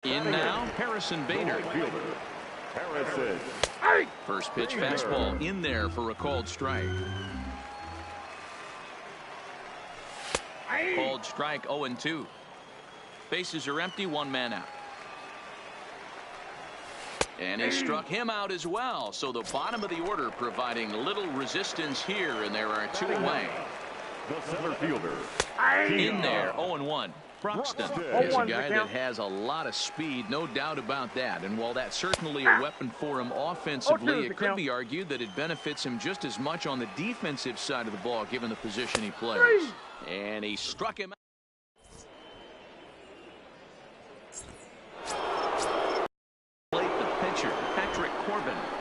In now, Harrison Bader. First pitch fastball in there for a called strike. Called strike 0-2. Bases are empty, one man out. And he struck him out as well. So the bottom of the order providing little resistance here, and there are two away. The center fielder. In there, 0-1. Broxton is a guy that has a lot of speed, no doubt about that. And while that's certainly a weapon for him offensively, it could be argued that it benefits him just as much on the defensive side of the ball, given the position he plays. And he struck him out.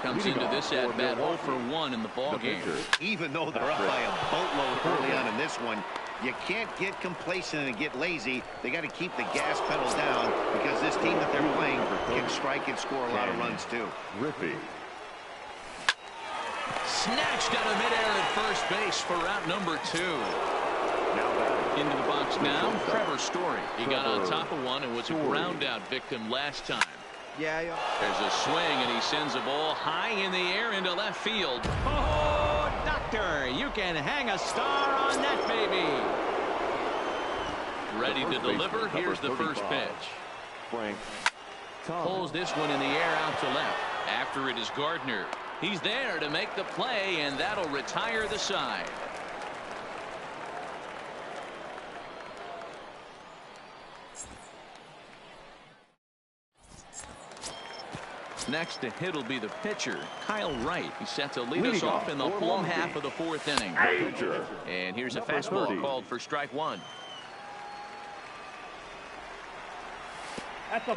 Comes into this at bat 0 for 1 in the ball game. Even though they're up by a boatload early on in this one, you can't get complacent and get lazy. They got to keep the gas pedal down because this team that they're playing can strike and score a lot of runs too. Rippy. Snatched out of midair at first base for out number 2. Into the box now, Trevor Story. He got on top of one and was a ground out victim last time. Yeah. There's a swing, and he sends a ball high in the air into left field. Oh, doctor, you can hang a star on that baby. Ready to deliver. Here's the first pitch. Frank pulls this one in the air out to left. After it is Gardner. He's there to make the play, and that'll retire the side. Next to hit will be the pitcher, Kyle Wright. He's set to lead us off in the home half of the 4th inning. And here's a fastball called for strike 1.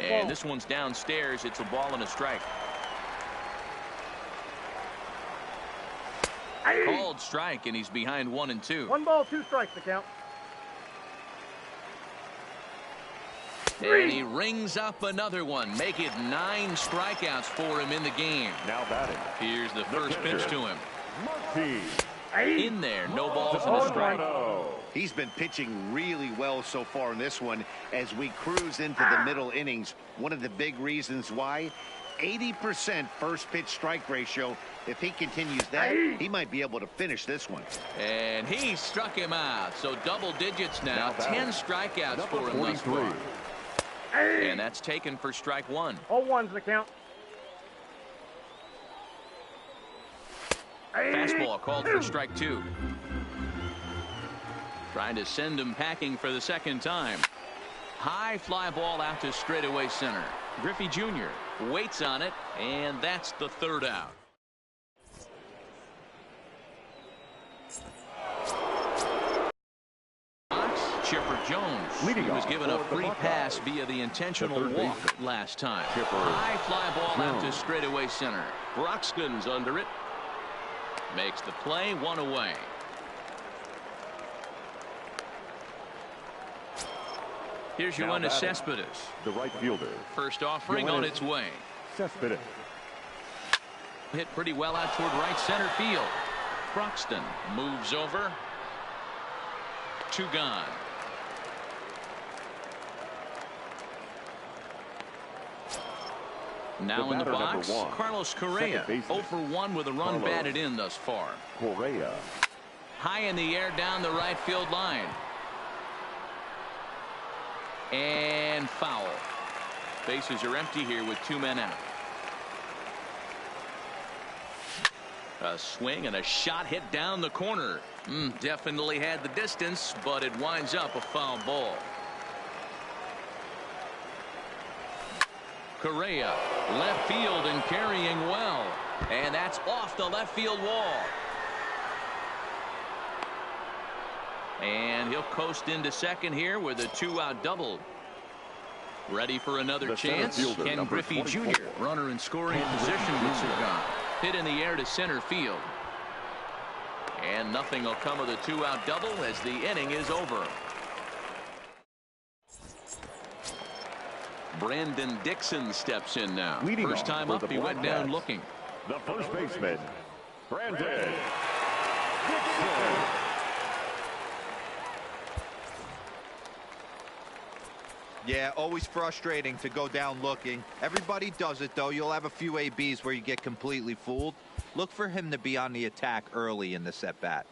And this one's downstairs. It's a ball and a strike. Called strike, and he's behind 1-2. 1 ball, 2 strikes to count. And he rings up another one. Make it 9 strikeouts for him in the game. Now batting. Here's the first pitch to him. Murphy. In there, no balls and a strike. He's been pitching really well so far in this one as we cruise into the middle innings. One of the big reasons why, 80% first pitch strike ratio. If he continues that, he might be able to finish this one. And he struck him out. So double digits now. 10 strikeouts for him thus far. And that's taken for strike 1. 0-1's the count. Fastball called for strike 2. Trying to send him packing for the second time. High fly ball out to straightaway center. Griffey Jr. waits on it, and that's the 3rd out. Chipper Jones. He was given a free pass via the intentional walk last time. High fly ball out to straightaway center. Broxton's under it. Makes the play, 1 away. Here's Yoenis Cespedes. The right fielder. First offering on its way. Cespedes. Hit pretty well out toward right center field. Broxton moves over. 2 gone. Now in the box, Carlos Correa, 0 for 1 with a run batted in thus far. Correa. High in the air down the right field line. And foul. Bases are empty here with 2 men out. A swing and a shot hit down the corner. Definitely had the distance, but it winds up a foul ball. Correa, left field and carrying well. And that's off the left field wall. And he'll coast into second here with a 2-out double. Ready for another chance. Ken Griffey Jr. runner in scoring position with Cigar. Hit in the air to center field. And nothing will come of the 2-out double as the inning is over. Brandon Dixon steps in now. First time up, he went down looking. The first baseman, Brandon Dixon. Yeah, always frustrating to go down looking. Everybody does it, though. You'll have a few ABs where you get completely fooled. Look for him to be on the attack early in this at-bat.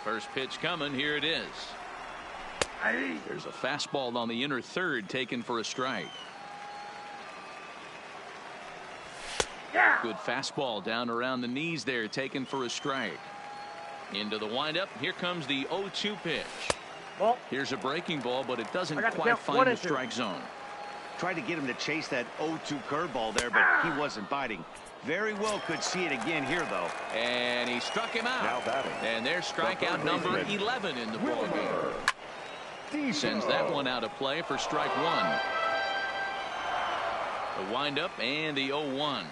First pitch coming. Here it is. There's a fastball on the inner third taken for a strike. Good fastball down around the knees there taken for a strike. Into the windup. Here comes the 0-2 pitch. Ball. Here's a breaking ball, but it doesn't I got the quite count. find 1 the and 2. strike zone. Tried to get him to chase that 0-2 curveball there, but he wasn't biting. Very well could see it again here, though. And he struck him out. Now batting. And there's strikeout number 11 in the ballgame. Sends that one out of play for strike one. The windup and the 0-1.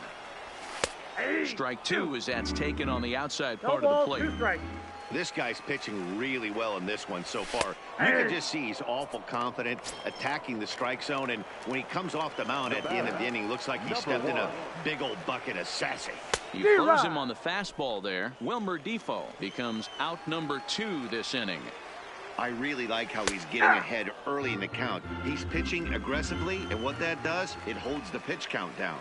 Strike two as that's taken on the outside part of the plate. 2 strikes. This guy's pitching really well in this one so far. You can just see he's awful confident attacking the strike zone, and when he comes off the mound at the end of the inning, looks like he stepped in a big old bucket of sassy. He throws him on the fastball there. Wilmer Defoe becomes out number 2 this inning. I really like how he's getting ahead early in the count. He's pitching aggressively, and what that does, it holds the pitch count down.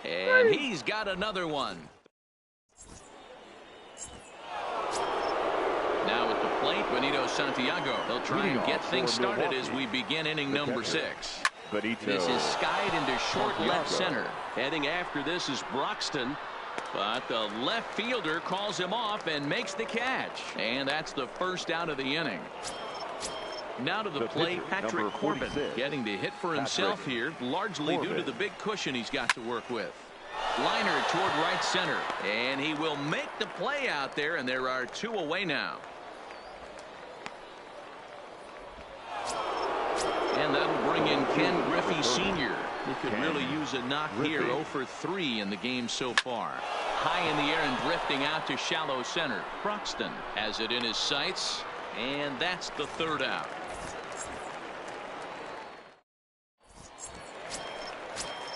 And he's got another one. Now at the plate, Benito Santiago. They'll try and get things started as we begin inning number 6. This is skied into short left center. Heading after this is Broxton. But the left fielder calls him off and makes the catch. And that's the first out of the inning. Now to the plate, Patrick Corbin getting the hit for himself here, largely due to the big cushion he's got to work with. Liner toward right center, and he will make the play out there, and there are 2 away now. And that'll bring in Ken Griffey Sr. He could really use a knock here. 0 for 3 in the game so far. High in the air and drifting out to shallow center. Croxton has it in his sights, and that's the 3rd out.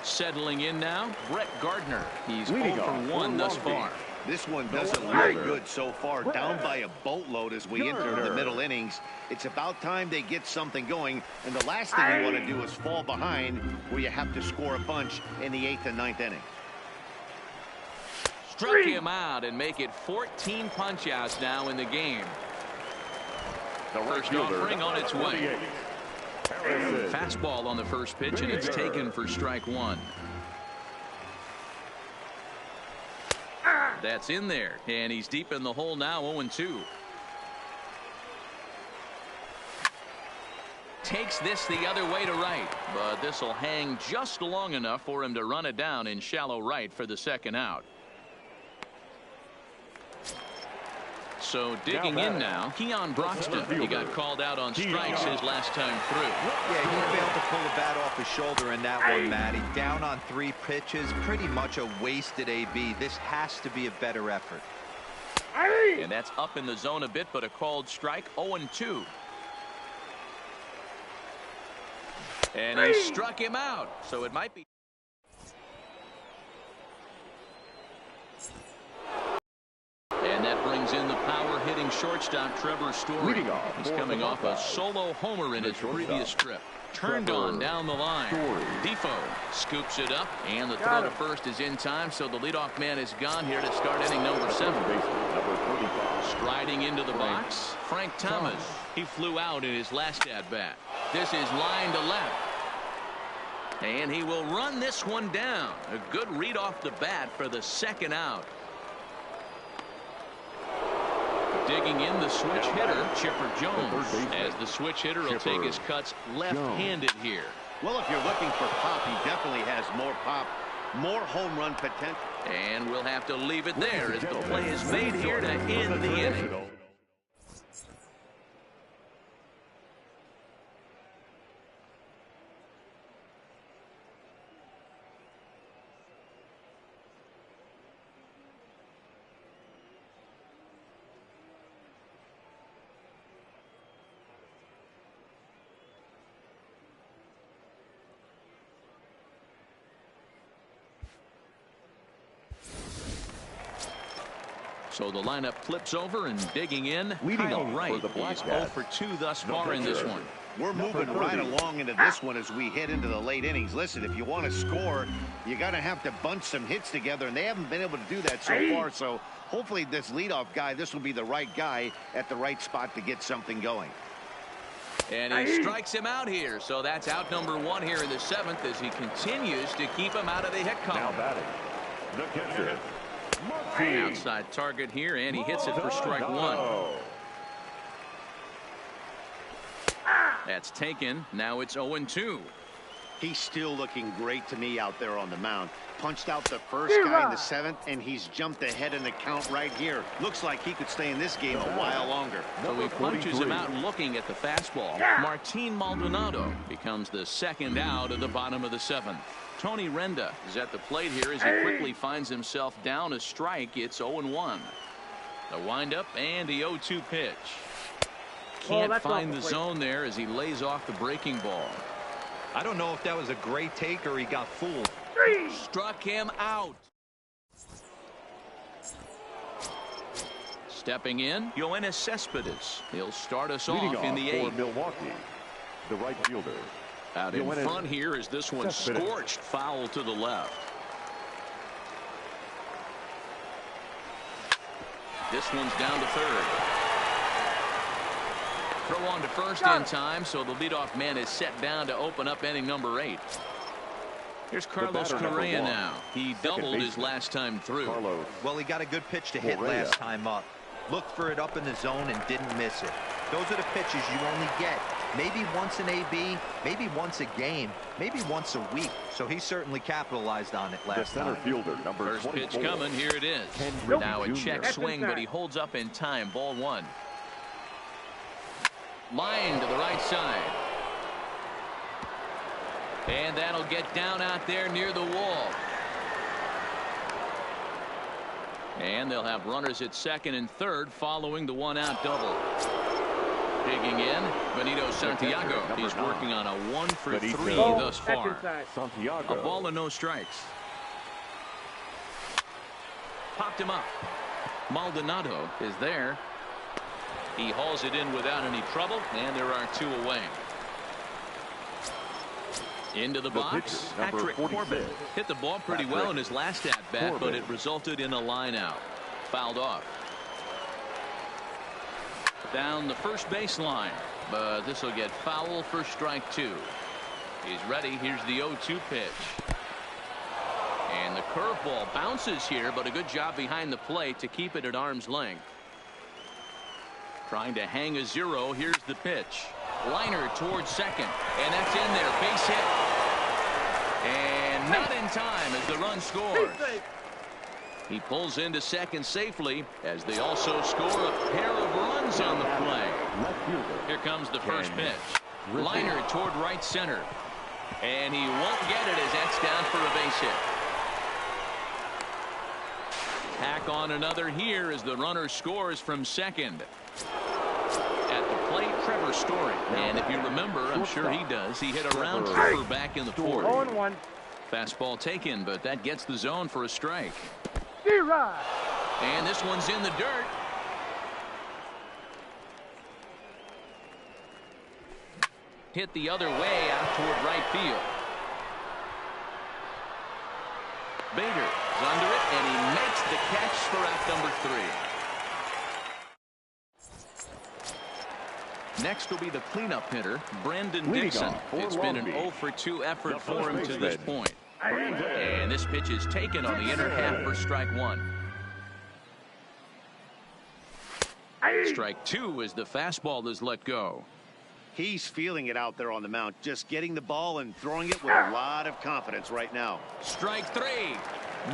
Settling in now, Brett Gardner. He's 0 for 1 thus far. This one doesn't look good so far. Down by a boatload as we enter the middle innings. It's about time they get something going, and the last thing you want to do is fall behind where you have to score a bunch in the 8th and 9th inning. Struck him out and make it 14 punch-outs now in the game. The first offering on its way. Fastball on the first pitch, and it's taken for strike 1. That's in there, and he's deep in the hole now. 0-2. Takes this the other way to right, but this will hang just long enough for him to run it down in shallow right for the 2nd out. So digging in now, Keon Broxton. He got called out on strikes his last time through. Yeah, he failed to pull the bat off his shoulder in that one, Matty. Down on 3 pitches, pretty much a wasted AB. This has to be a better effort. And that's up in the zone a bit, but a called strike. 0-2. And he struck him out, so it might be. And that brings in the power-hitting shortstop Trevor Story. He's coming off a solo homer in his previous trip. Turned on down the line. Defoe scoops it up, and the throw to first is in time, so the leadoff man is gone here to start inning number 7. Striding into the box, Frank Thomas. He flew out in his last at-bat. This is line to left. And he will run this one down. A good read off the bat for the 2nd out. Digging in the switch hitter, Chipper Jones, as the switch hitter will take his cuts left-handed here. Well, if you're looking for pop, he definitely has more pop, more home run potential. And we'll have to leave it there as the play is made here to end the inning. So the lineup flips over and digging in. Kyle Wright. He's 0 for 2 thus far in this one. We're moving right along into this one as we head into the late innings. Listen, if you want to score, you got to have to bunch some hits together, and they haven't been able to do that so far. So hopefully this leadoff guy, this will be the right guy at the right spot to get something going. And he strikes him out here. So that's out number 1 here in the 7th as he continues to keep him out of the hit column. Now batting, the catcher. Outside target here, and he hits it for strike 1. That's taken. Now it's 0-2. He's still looking great to me out there on the mound. Punched out the first guy in the 7th, and he's jumped ahead in the count right here. Looks like he could stay in this game a while longer. So he punches him out looking at the fastball. Martin Maldonado becomes the 2nd out of the bottom of the 7th. Tony Renda is at the plate here as he quickly finds himself down a strike. It's 0-1. The windup and the 0-2 pitch. Can't find the zone there as he lays off the breaking ball. I don't know if that was a great take or he got fooled. Struck him out. Stepping in, Yoenis Cespedes. He'll start us off in the 8th. Milwaukee, the right fielder. Out in front here is this one scorched foul to the left. This one's down to 3rd. Throw on to first in time, so the leadoff man is set down to open up inning number 8. Here's Carlos Correa now. He doubled his last time through. Well, he got a good pitch to hit last time up. Looked for it up in the zone and didn't miss it. Those are the pitches you only get Maybe once an AB, maybe once a game, maybe once a week. So he certainly capitalized on it The last center time. fielder, number First 24. pitch coming. Here it is. Now a check swing, but he holds up in time. Ball one. Line to the right side. And that'll get down out there near the wall. And they'll have runners at second and third following the one-out double. Digging in, Benito Santiago. He's working on a 1-for-3 thus far. Santiago. A ball and no strikes. Popped him up. Maldonado is there. He hauls it in without any trouble, and there are two away. Into the box, Patrick Corbin hit the ball pretty well in his last at-bat, but it resulted in a line-out. Fouled off. Down the first baseline, but this will get foul for strike two. He's ready. Here's the 0-2 pitch. And the curveball bounces here, but a good job behind the plate to keep it at arm's length. Trying to hang a zero. Here's the pitch. Liner towards second, and that's in there. Base hit. And not in time as the run scores. He pulls into second safely as they also score a pair of runs on the play. Here comes the first pitch. Liner toward right center. And he won't get it as that's down for a base hit. Tack on another here as the runner scores from second. At the plate, Trevor Story. And if you remember, I'm sure he does, he hit a round tripper back in the fourth. 0-1. Fastball taken, but that gets the zone for a strike. D-Rod. And this one's in the dirt. Hit the other way out toward right field. Bader's under it, and he makes the catch for out number 3. Next will be the cleanup hitter, Brandon Dixon. It's been an 0-for-2 effort for him to this point. And this pitch is taken on the inner half for strike one. Strike two as the fastball is let go. He's feeling it out there on the mound, just getting the ball and throwing it with a lot of confidence right now. Strike three.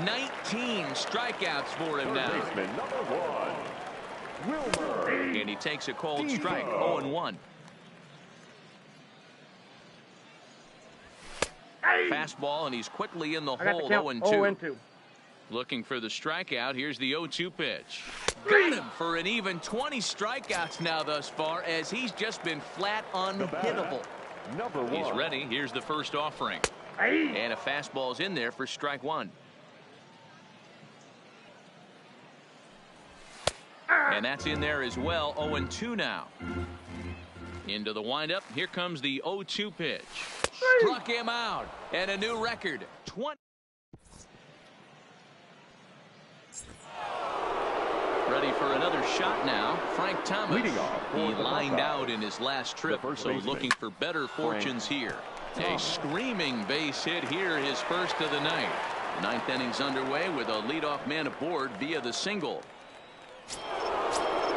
19 strikeouts for him now. Number 1, Wilmer. And he takes a cold strike. 0-1. Fastball, and he's quickly in the hole. 0-2. Looking for the strikeout. Here's the 0-2 pitch. Got him for an even 20 strikeouts now thus far, as he's just been flat unhittable. Number 1. He's ready. Here's the first offering. And a fastball's in there for strike one. And that's in there as well. 0-2 now. Into the windup. Here comes the 0-2 pitch. Struck him out. And a new record. 20. Ready for another shot now. Frank Thomas. He lined out in his last trip, so looking for better fortunes here. A screaming base hit here, his first of the night. The ninth inning's underway with a leadoff man aboard via the single.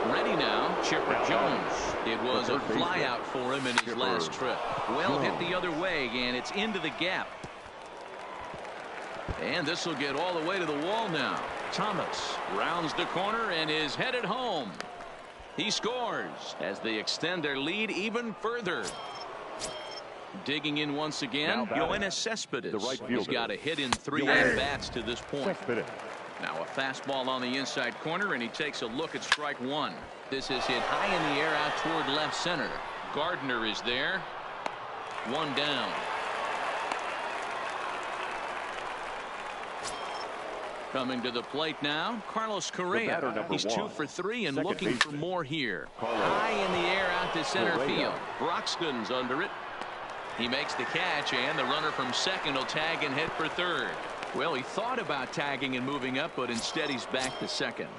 Ready now, Chipper Jones. It was a flyout for him in his last trip. Well hit the other way, and it's into the gap. And this will get all the way to the wall now. Thomas rounds the corner and is headed home. He scores as they extend their lead even further. Digging in once again, Yoenis Cespedes. He's got a hit in 3 at-bats to this point. Now a fastball on the inside corner, and he takes a look at strike one. This is hit high in the air out toward left center. Gardner is there. One down. Coming to the plate now, Carlos Correa. He's 2 for 3 and looking for more here. High in the air out to center field. Broxton's under it. He makes the catch, and the runner from second will tag and hit for third. Well, he thought about tagging and moving up, but instead he's back to second.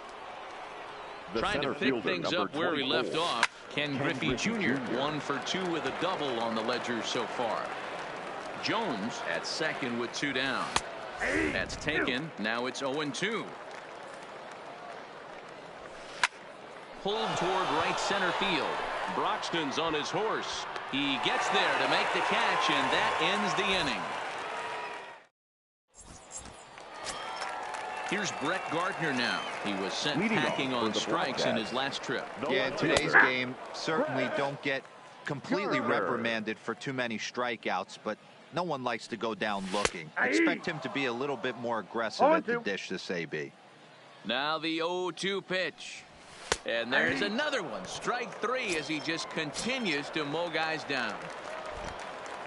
Trying to pick things up where he left off. Ken Griffey Jr. 1 for 2 with a double on the ledger so far. Jones at second with 2 down. That's taken. Now it's 0-2. Pulled toward right center field. Broxton's on his horse. He gets there to make the catch, and that ends the inning. Here's Brett Gardner now. He was sent packing on strikes in his last trip. Yeah, in today's game, certainly don't get completely reprimanded for too many strikeouts, but no one likes to go down looking. Expect him to be a little bit more aggressive at the dish this AB. Now the 0-2 pitch. And there's another one. Strike 3 as he just continues to mow guys down.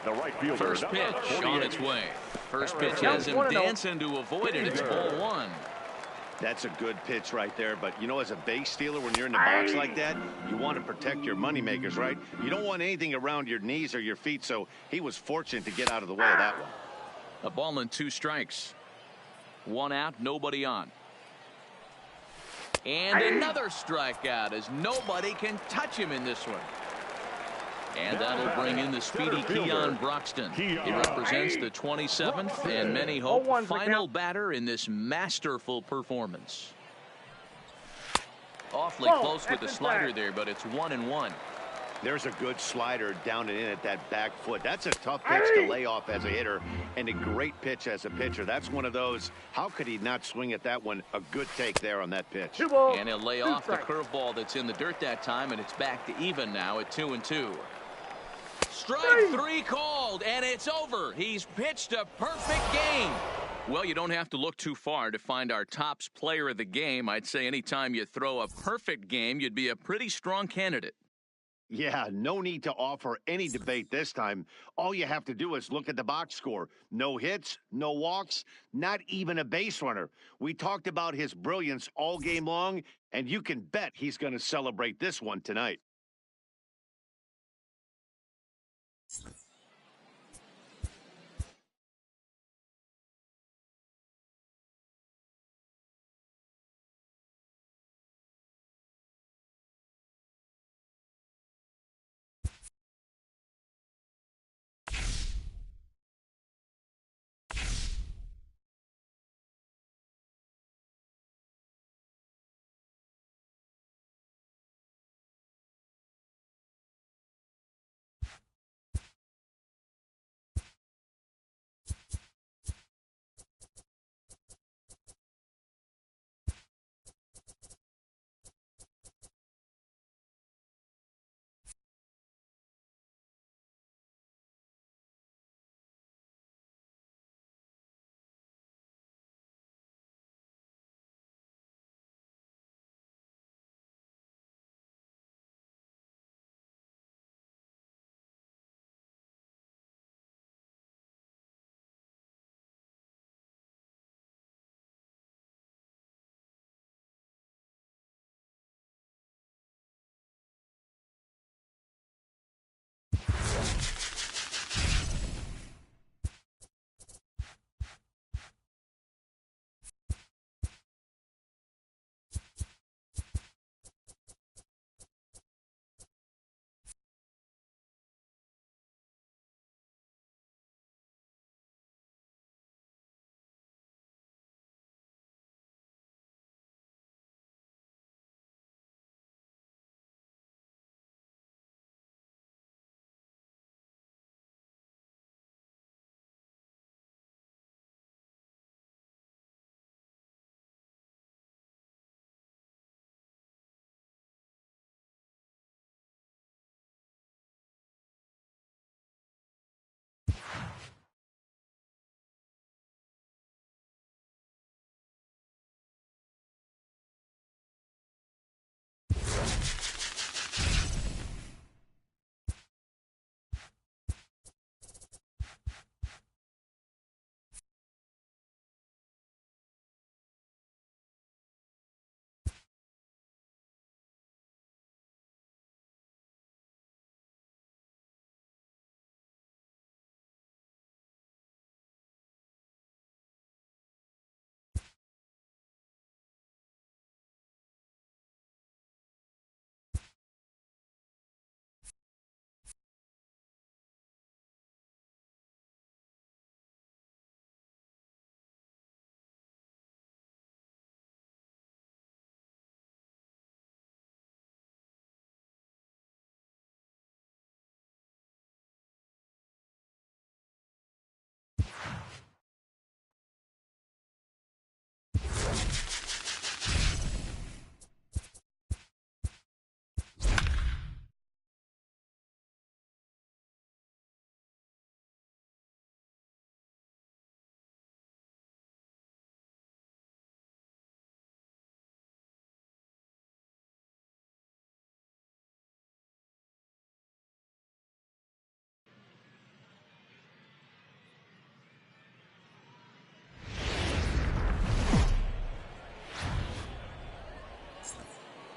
The right fielder, First pitch on its way. First pitch has him dancing to avoid it. It's ball 1. That's a good pitch right there, but you know, as a base stealer, when you're in the box like that, you want to protect your money makers, right? You don't want anything around your knees or your feet, so he was fortunate to get out of the way of that one. A ball and 2 strikes. 1 out, nobody on. And another strikeout as nobody can touch him in this one. And that'll bring in the speedy Keon Broxton. He represents the 27th and many hope final batter in this masterful performance. Awfully close with the slider there, but it's 1-1. There's a good slider down and in at that back foot. That's a tough pitch to lay off as a hitter, and a great pitch as a pitcher. That's one of those. How could he not swing at that one? A good take there on that pitch. And he'll lay off the curveball that's in the dirt that time, and it's back to even now at 2-2. Strike 3 called, and it's over. He's pitched a perfect game. Well, you don't have to look too far to find our tops player of the game. I'd say anytime you throw a perfect game, you'd be a pretty strong candidate. Yeah, no need to offer any debate this time. All you have to do is look at the box score. No hits, no walks, not even a base runner. We talked about his brilliance all game long, and you can bet he's going to celebrate this one tonight.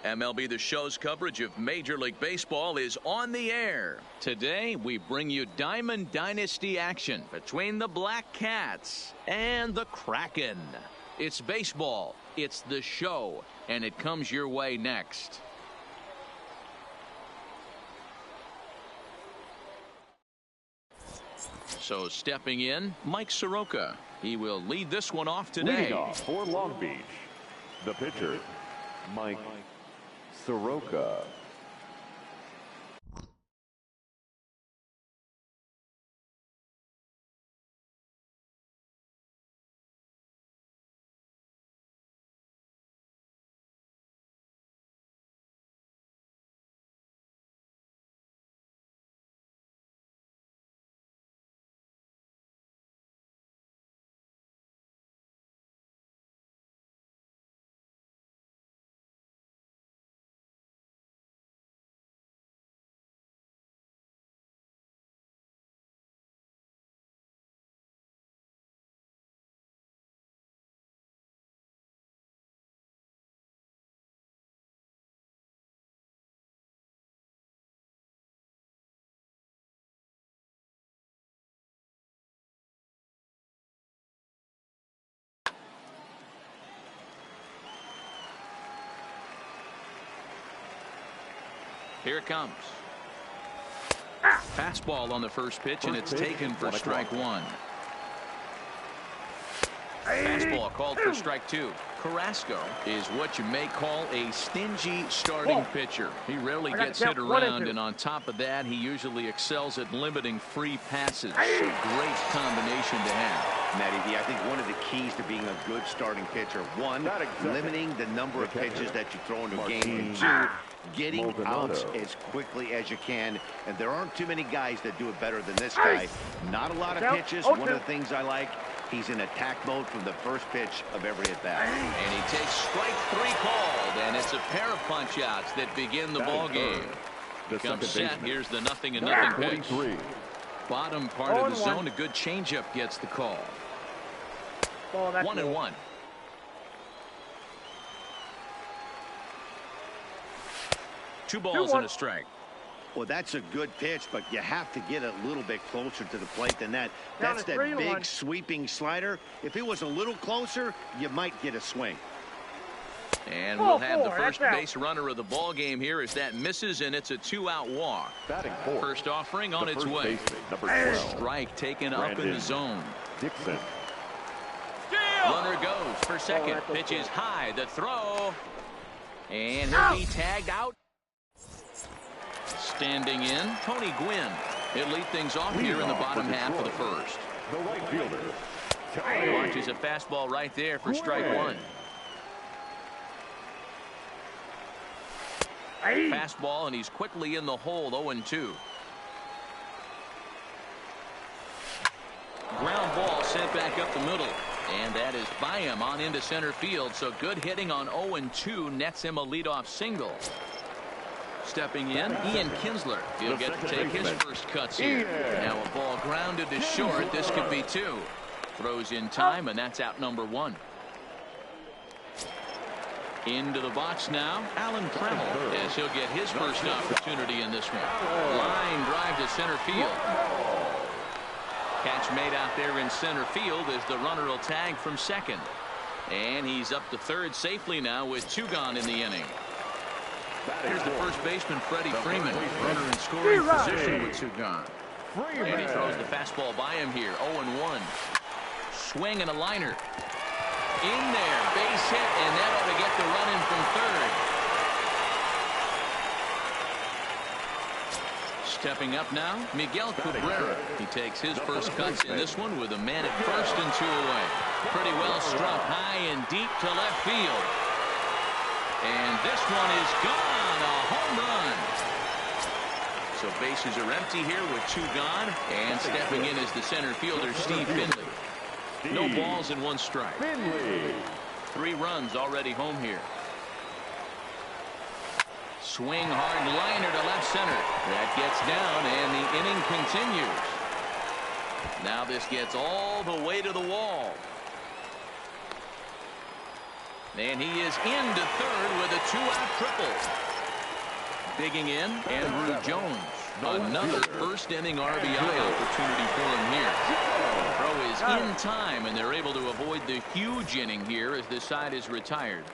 MLB The Show's coverage of Major League Baseball is on the air. Today, we bring you Diamond Dynasty action between the Black Cats and the Kraken. It's baseball, it's The Show, and it comes your way next. So stepping in, Mike Soroka. He will lead this one off today. Leading off for Long Beach, the pitcher, Mike Soroka. Here it comes. Fastball on the first pitch, and it's taken for strike one. Fastball called for strike two. Carrasco is what you may call a stingy starting pitcher. He rarely gets hit around, and on top of that, he usually excels at limiting free passes. A great combination to have. Matty V, I think one of the keys to being a good starting pitcher, one, limiting the number of pitches that you throw into a game, and two, getting outs as quickly as you can. And there aren't too many guys that do it better than this guy. Not a lot of pitches. One of the things I like, he's in attack mode from the first pitch of every at bat. And he takes strike three called, and it's a pair of punch outs that begin the ball game. Comes set. Here's the 0-0 pitch. Bottom part of the zone, a good changeup gets the call. 1-1. Two balls and a strike. Well, that's a good pitch, but you have to get a little bit closer to the plate than that. That's that big sweeping slider. If it was a little closer, you might get a swing. And we'll have the first base runner of the ball game here as that misses, and it's a two-out walk. First offering on its way. Strike taken up in the zone. Dixon. Runner goes for second. Pitch is high. The throw. And he'll be tagged out. Standing in, Tony Gwynn. He'll lead things off here in the bottom half of the first. The right fielder. Launches a fastball right there for strike one. Fastball, and he's quickly in the hole, 0-2. Ground ball sent back up the middle. And that is by him on into center field. So good hitting on 0-2 nets him a leadoff single. Stepping in, Ian Kinsler. He'll get to take his first cuts here. Now a ball grounded to short. This could be two. Throws in time, and that's out number one. Into the box now, Alan Trammell, as he'll get his first opportunity in this one. Line drive to center field. Catch made out there in center field as the runner will tag from second. And he's up to third safely now with two gone in the inning. Here's the first baseman, Freddie Freeman. Runner in scoring position with two gone. And he throws the fastball by him here. 0-1. Swing and a liner. In there. Base hit, and that ought to get the run in from third. Stepping up now, Miguel Cabrera. He takes his first cuts in this one with a man at first and two away. Pretty well struck high and deep to left field. And this one is gone. A home run. So bases are empty here with two gone. And stepping in is the center fielder, Steve Finley. No balls and one strike. 3 runs already home here. Swing hard liner to left center. That gets down and the inning continues. Now this gets all the way to the wall. And he is into third with a a two-out triple. Digging in, Andrew Jones. Another first-inning RBI opportunity for him here. Throw is in time, and they're able to avoid the huge inning here as the side is retired.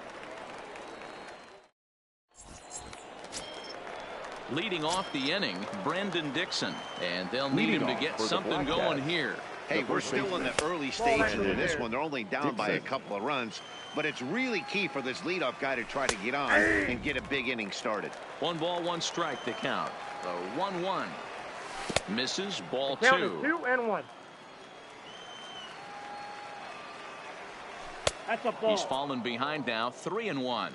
Leading off the inning, Brendan Dixon, and they'll need him to get something going here. Hey, we're still in the early stages of this one. They're only down by a couple of runs, but it's really key for this leadoff guy to try to get on and get a big inning started. 1 ball, 1 strike to count. So 1-1. Misses, ball Count 2. is 2-1. That's a ball. He's fallen behind now, 3-1.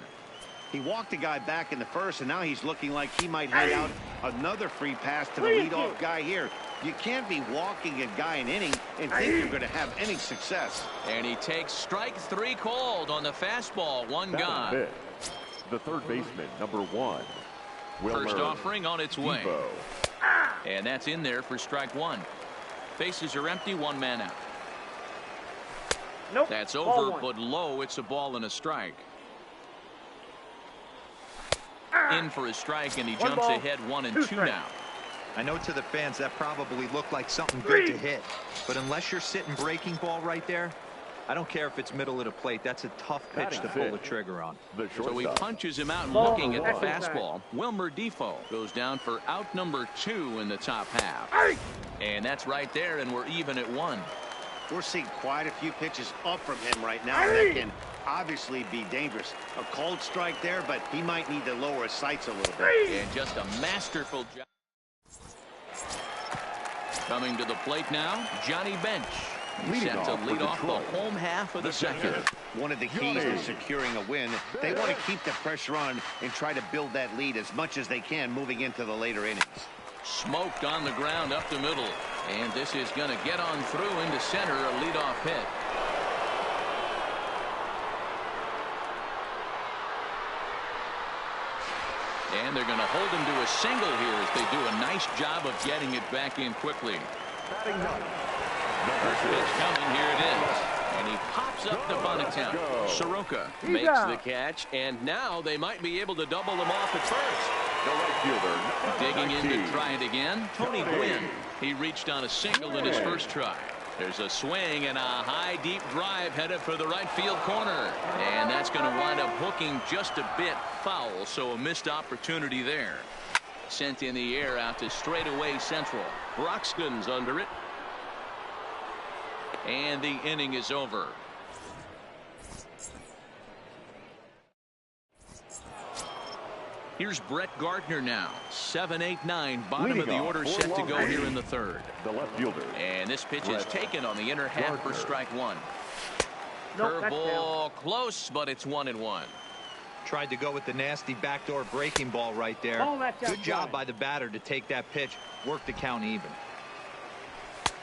He walked the guy back in the first, and now he's looking like he might hand out another free pass to the leadoff guy here. You can't be walking a guy an inning and think you're going to have any success. And he takes strike 3 called on the fastball. One gone. Pitch. The third baseman, number 1. First offering on its way. Depot. And that's in there for strike 1. Bases are empty, 1 man out. Nope. That's Ball over, 1. but low. It's a ball and a strike. In for a strike, and he One jumps ball, ahead 1 and 2 2 strikes. now. I know to the fans that probably looked like something good to hit, but unless you're sitting breaking ball right there, I don't care if it's middle of the plate. That's a tough pitch to pull the trigger on. The So he shortstop. punches him out, Ball, looking at the that's fastball. Wilmer Defoe goes down for out number 2 in the top half. And that's right there, and we're even at 1. We're seeing quite a few pitches up from him right now that can obviously be dangerous. A cold strike there, but he might need to lower his sights a little bit. And just a masterful job. Coming to the plate now, Johnny Bench. He's set to lead off the home half of the second. One of the keys to securing a win, they want to keep the pressure on and try to build that lead as much as they can moving into the later innings. Smoked on the ground up the middle. And this is going to get on through into center, a leadoff hit. And they're going to hold him to a single here as they do a nice job of getting it back in quickly. First pitch coming, here it is. And he pops up the bunt attempt. Soroka makes the catch, and now they might be able to double them off at first. The right fielder. Digging in to try it again, Tony Gwynn. He reached on a single in his first try. There's a swing and a high deep drive headed for the right field corner. And that's going to wind up hooking just a bit foul, so a missed opportunity there. Sent in the air out to straightaway central. Broxton's under it. And the inning is over. Here's Brett Gardner now. 7, 8, 9. Bottom of the order set to go here in the third. The left fielder. And this pitch is taken on the inner half for strike 1. Nope, that's Curveball close, but it's 1-1. Tried to go with the nasty backdoor breaking ball right there. Oh, that's Good job outside. by the batter to take that pitch, work the count even.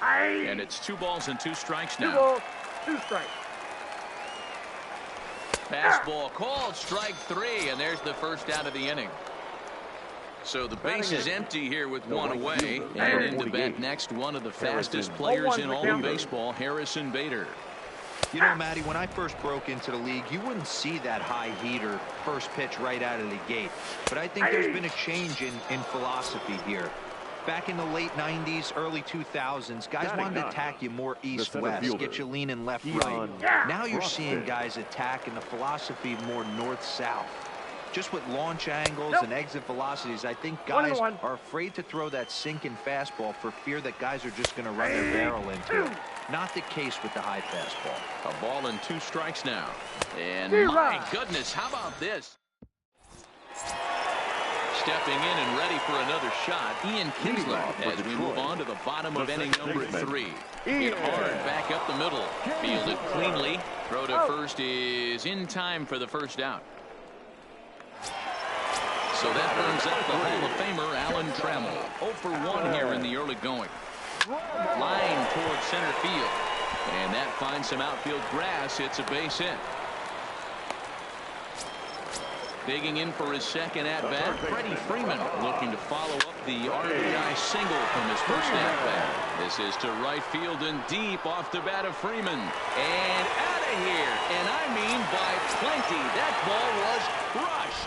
And it's 2 balls and 2 strikes 2 now. balls, 2 strikes. Fastball called, strike 3, and there's the first out of the inning. So the base is empty here with 1 away, and into bat next, one of the fastest players in all of baseball, Harrison Bader. You know, Matty, when I first broke into the league, you wouldn't see that high heater first pitch right out of the gate. But I think there's been a change in philosophy here. Back in the late 90s, early 2000s, guys wanted to attack you more east-west, get you leaning left-right. Now you're seeing guys attack in the philosophy more north-south. Just with launch angles and exit velocities, I think guys are afraid to throw that sinking fastball for fear that guys are just going to run their barrel into it. Not the case with the high fastball. A ball and 2 strikes now. And my goodness, how about this? Stepping in and ready for another shot, Ian Kinsler, as we move on to the bottom of inning number 3. Hit hard back up the middle. Fielded cleanly. Throw to first is in time for the first out. So that brings up the Hall of Famer, Alan Trammell. 0 for 1 here in the early going. Line towards center field. And that finds some outfield grass. It's a base hit. Digging in for his second at-bat, Freddie Freeman looking to follow up the RBI single from his first at-bat. This is to right field and deep off the bat of Freeman. And out of here. And I mean by plenty. That ball was crushed.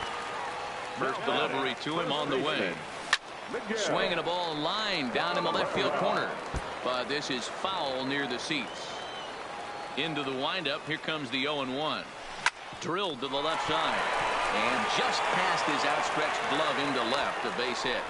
Delivery to him on the way. Swinging a ball line down in the left field corner. But this is foul near the seats. Into the windup. Here comes the 0-1. Drilled to the left side. And just past his outstretched glove into left. A base hit.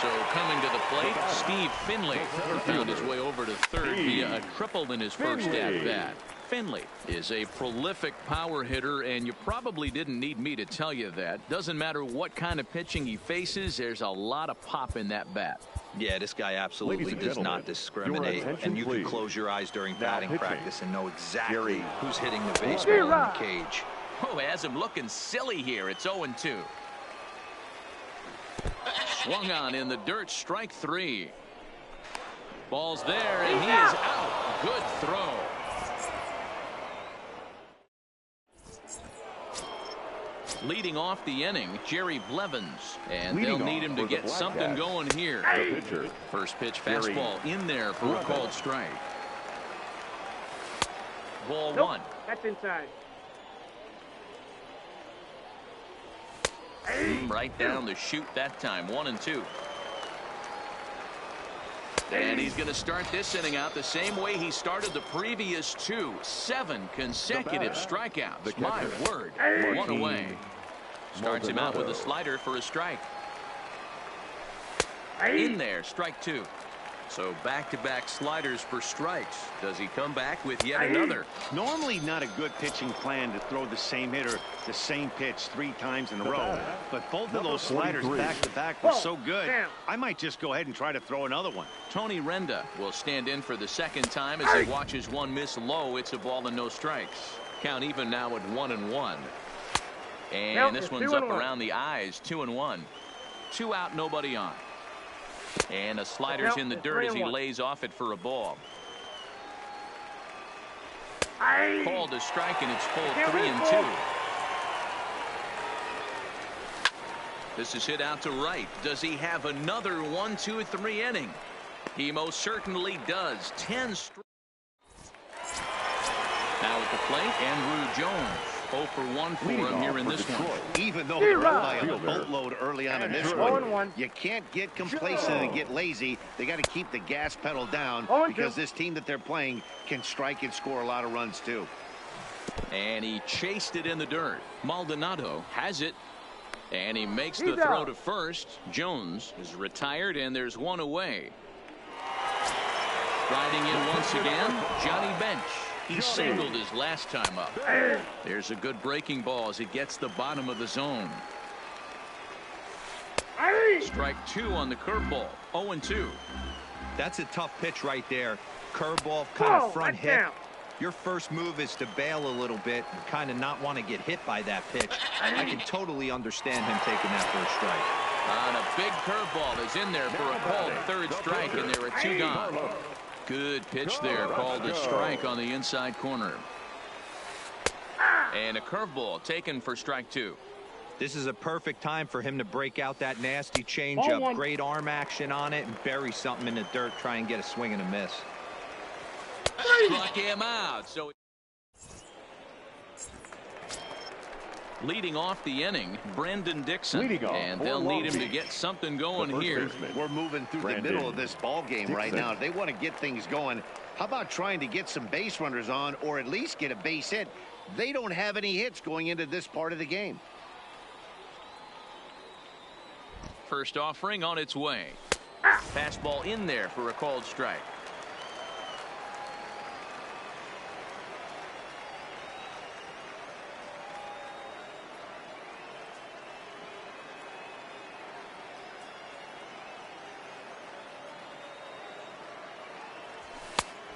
So coming to the plate, Steve Finley found his way over to third via a triple in his first at-bat. Finley is a prolific power hitter, and you probably didn't need me to tell you that. Doesn't matter what kind of pitching he faces, there's a lot of pop in that bat. Yeah, this guy absolutely does not discriminate, and you can close your eyes during batting practice and know exactly who's hitting the baseball in the cage. Oh, has him looking silly here. It's 0-2. Swung on in the dirt, strike 3. Ball's there, and he is out. Good throw. Leading off the inning, Jerry Blevins, and they'll need him to get something going here. First pitch fastball in there for a called strike. Ball 1. That's inside. Right down the chute that time. 1-2. And he's going to start this inning out the same way he started the previous 2. 7 consecutive strikeouts. My word. 1 away. Starts him out with a slider for a strike. In there, strike 2. So back-to-back sliders for strikes. Does he come back with yet another? Normally not a good pitching plan to throw the same hitter the same pitch 3 times in a row. But both of those sliders back-to-back were so good, I might just go ahead and try to throw another one. Tony Renda will stand in for the second time as he watches one miss low. It's a ball and no strikes. Count even now at 1-1. And this one's up around the eyes. 2-1. 2 out, nobody on. And a slider's in the dirt as he lays off it for a ball. Called a strike, and it's full 3-2. This is hit out to right. Does he have another 1-2-3 inning? He most certainly does. 10 straight. Now at the plate, Andrew Jones. 0 for 1 for him here in this one. Even though they're by a boatload early on in this one, you can't get complacent and get lazy. They got to keep the gas pedal down because this team that they're playing can strike and score a lot of runs too. And he chased it in the dirt. Maldonado has it. And he makes the throw to first. Jones is retired, and there's 1 away. Riding in once again, Johnny Bench. He singled his last time up. There's a good breaking ball as he gets the bottom of the zone. Strike 2 on the curveball. 0-2. That's a tough pitch right there. Curveball, kind of front hit. Your first move is to bail a little bit and kind of not want to get hit by that pitch. I can totally understand him taking that for a strike. And a big curveball is in there for a called third strike, and there are 2 gone. Good pitch there, called a strike on the inside corner. And a curveball taken for strike 2. This is a perfect time for him to break out that nasty changeup. Great arm action on it and bury something in the dirt. Try and get a swing and a miss. Struck him out. So leading off the inning, Brandon Dixon, and they'll need him to get something going here. We're moving through the middle of this ball game right now. If they want to get things going, how about trying to get some base runners on or at least get a base hit? They don't have any hits going into this part of the game. First offering on its way. Fastball in there for a called strike.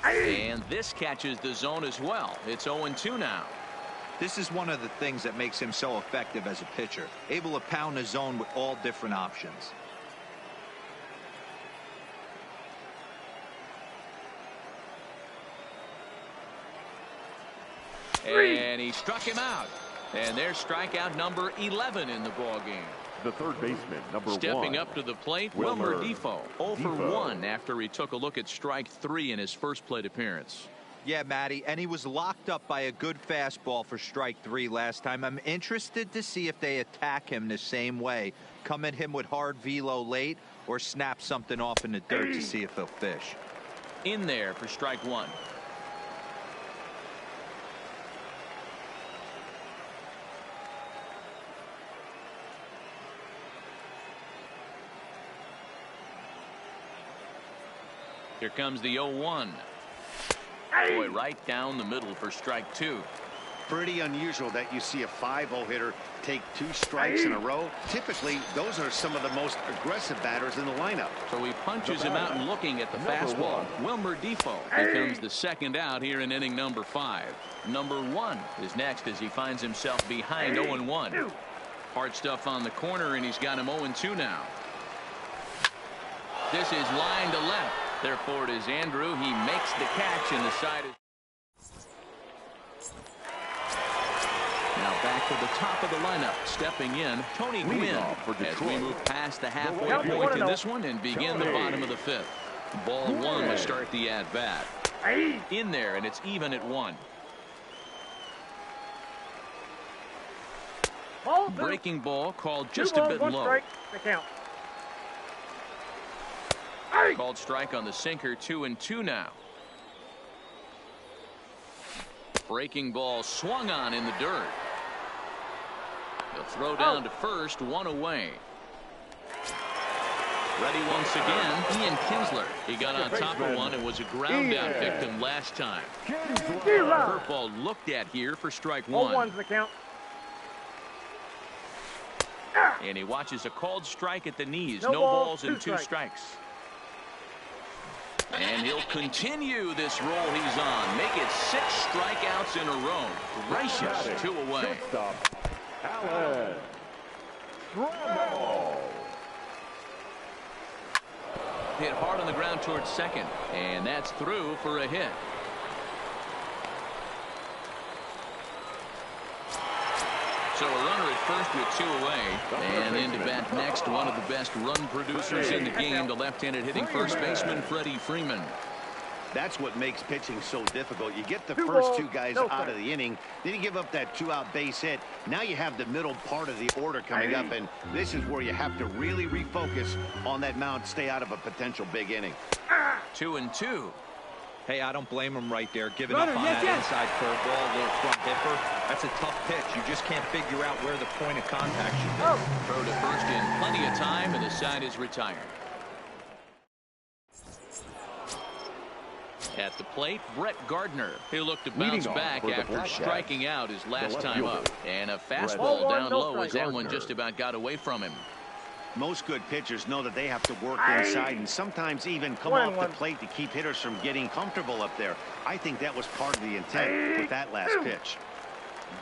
And this catches the zone as well. It's 0-2 now. This is one of the things that makes him so effective as a pitcher. Able to pound the zone with all different options. And he struck him out. And there's strikeout number 11 in the ball game. The third baseman, number 1. Stepping up to the plate, Wilmer Defoe. 0 for 1 after he took a look at strike 3 in his first plate appearance. Yeah, Matty, and he was locked up by a good fastball for strike 3 last time. I'm interested to see if they attack him the same way. Come at him with hard velo late or snap something off in the dirt to see if he'll fish. In there for strike 1. Here comes the 0-1. Boy, right down the middle for strike 2. Pretty unusual that you see a 5-0 hitter take 2 strikes in a row. Typically, those are some of the most aggressive batters in the lineup. So he punches him out looking at the fastball. Wilmer Defoe becomes the second out here in inning number 5. Number 1 is next as he finds himself behind 0-1. Hard stuff on the corner, and he's got him 0-2 now. This is line to left. Therefore, it is Andrew. He makes the catch, and the side is. Now back to the top of the lineup. Stepping in, Tony Gwynn, as we move past the halfway point in this one and begin the bottom of the 5th. Ball 1 to start the at-bat. In there, and it's even at 1. Breaking ball called just a bit low. Called strike on the sinker. 2-2 now. Breaking ball swung on in the dirt. He'll throw down to first, 1 away. Ready once again, Ian Kinsler. He got on top of one and was a ground out victim last time. Curveball looked at here for strike 1. 0-1's the count. And he watches a called strike at the knees. No balls and 2 strikes. And he'll continue this roll he's on. Make it 6 strikeouts in a row. Gracious, 2 away. Hit hard on the ground towards second. And that's through for a hit. So a runner at first with 2 away. And in to bat next, one of the best run producers in the game, the left-handed hitting first baseman, Freddie Freeman. That's what makes pitching so difficult. You get the first 2 guys out of the inning, then you give up that 2-out base hit. Now you have the middle part of the order coming up, and this is where you have to really refocus on that mound, stay out of a potential big inning. 2-2. Hey, I don't blame him right there, giving up on that inside curveball, little front hipper. That's a tough pitch. You just can't figure out where the point of contact should be. Throw to first in plenty of time, and the side is retired. At the plate, Brett Gardner. He'll look to bounce back after striking out his last time up. And a fastball down low as that one just about got away from him. Most good pitchers know that they have to work inside and sometimes even come off the plate to keep hitters from getting comfortable up there. I think that was part of the intent with that last pitch.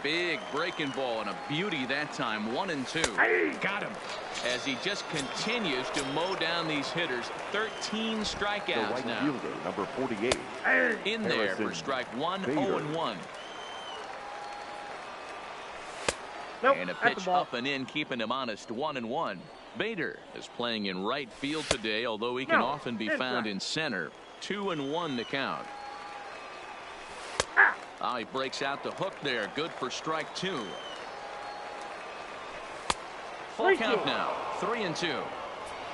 Big breaking ball and a beauty that time. 1-2. Got him. As he just continues to mow down these hitters. 13 strikeouts now. Fielder, number 48. In there for strike 1. 0-1. And a pitch up and in, keeping him honest. 1-1. Bader is playing in right field today, although he can often be found in center. 2-1 to count. He breaks out the hook there. Good for strike 2. Full count now. 3-2.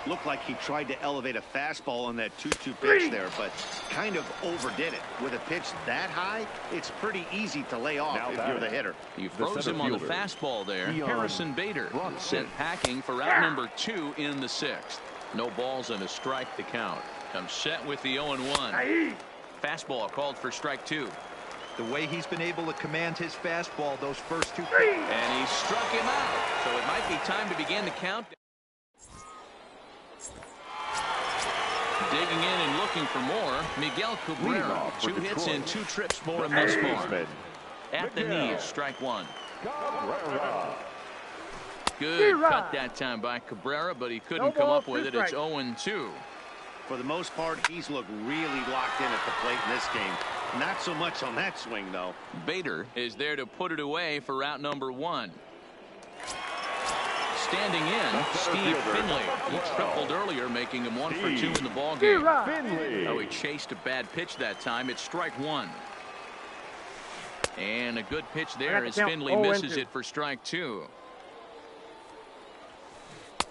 Looked like he tried to elevate a fastball on that 2-2 pitch there, but kind of overdid it. With a pitch that high, it's pretty easy to lay off if you're the hitter. He froze him on the fastball there. Harrison Bader sent packing for out number 2 in the 6th. No balls and a strike to count. Comes set with the 0-1. Fastball called for strike 2. The way he's been able to command his fastball those first 2 and he struck him out. So it might be time to begin the count. Digging in and looking for more, Miguel Cabrera. 2 hits and 2 trips for him thus far. At the knees, strike 1. Good cut that time by Cabrera, but he couldn't come up with it. It's 0-2. For the most part, he's looked really locked in at the plate in this game. Not so much on that swing, though. Bader is there to put it away for out number 1. Standing in, Steve Finley. He tripled earlier, making him 1 for 2 in the ballgame. Oh, he chased a bad pitch that time. It's strike 1. And a good pitch there as count. Finley misses it for strike 2.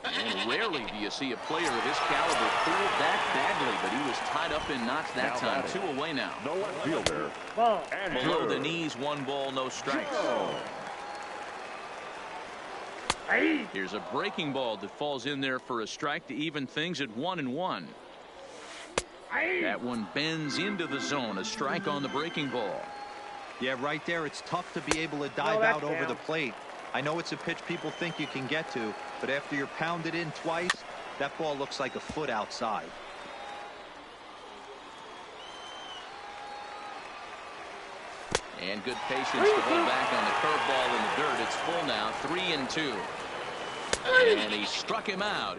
And rarely do you see a player of his caliber pull back badly, but he was tied up in knots that time. 2 away now. The left fielder. Ball. Below the knees, 1 ball, no strikes. Hey. Here's a breaking ball that falls in there for a strike to even things at 1-1. Hey. That one bends into the zone. A strike on the breaking ball. Yeah, right there. It's tough to be able to dive that's out over down. the plate. I know it's a pitch people think you can get to, but after you're pounded in twice, that ball looks like a foot outside. And good patience to hold back on the curveball in the dirt. It's full now, 3-2. And he struck him out.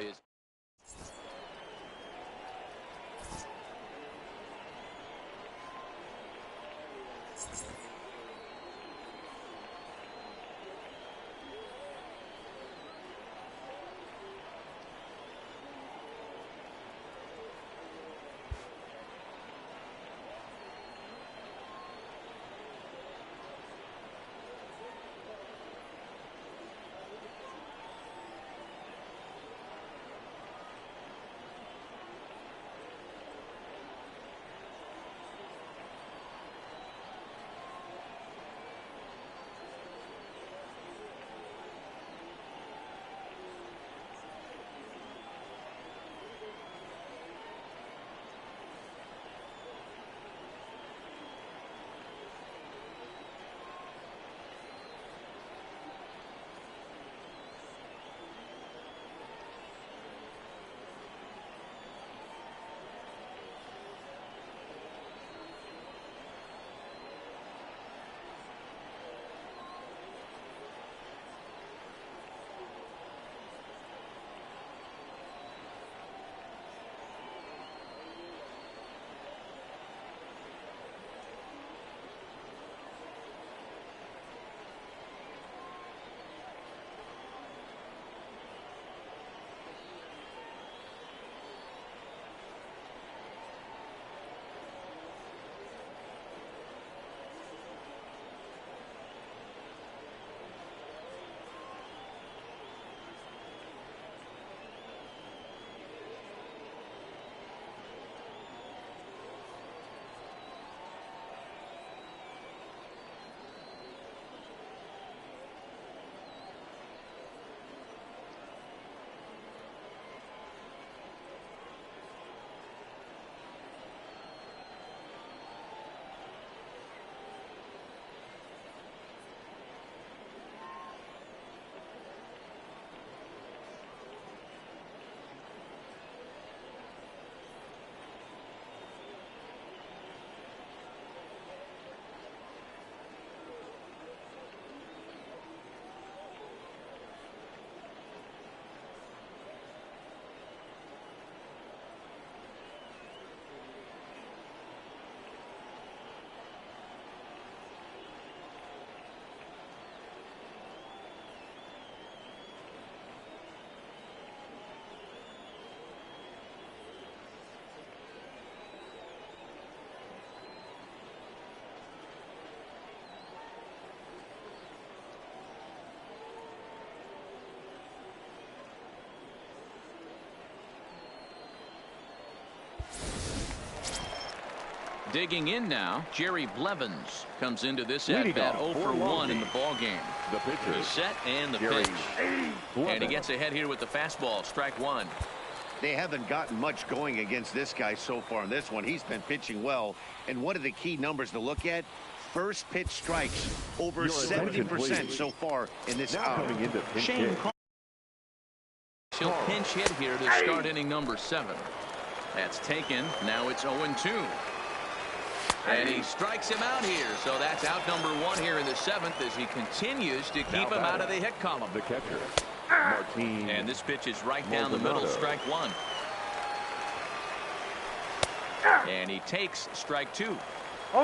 Digging in now, Jerry Blevins comes into this at bat 0 for 1 in the ball game. The pitcher. He's set and the Jerry pitch. And he gets ahead here with the fastball, strike 1. They haven't gotten much going against this guy so far in this one. He's been pitching well. And one of the key numbers to look at, first pitch strikes, over 70% so far in this hour. Coming into pinch Shane hit. He'll pinch hit here to start inning number 7. That's taken. Now it's 0-2. And he strikes him out here. So that's out number 1 here in the 7th as he continues to keep him out of the hit column. The catcher, Martin. And this pitch is right down the middle, strike 1. And he takes strike 2.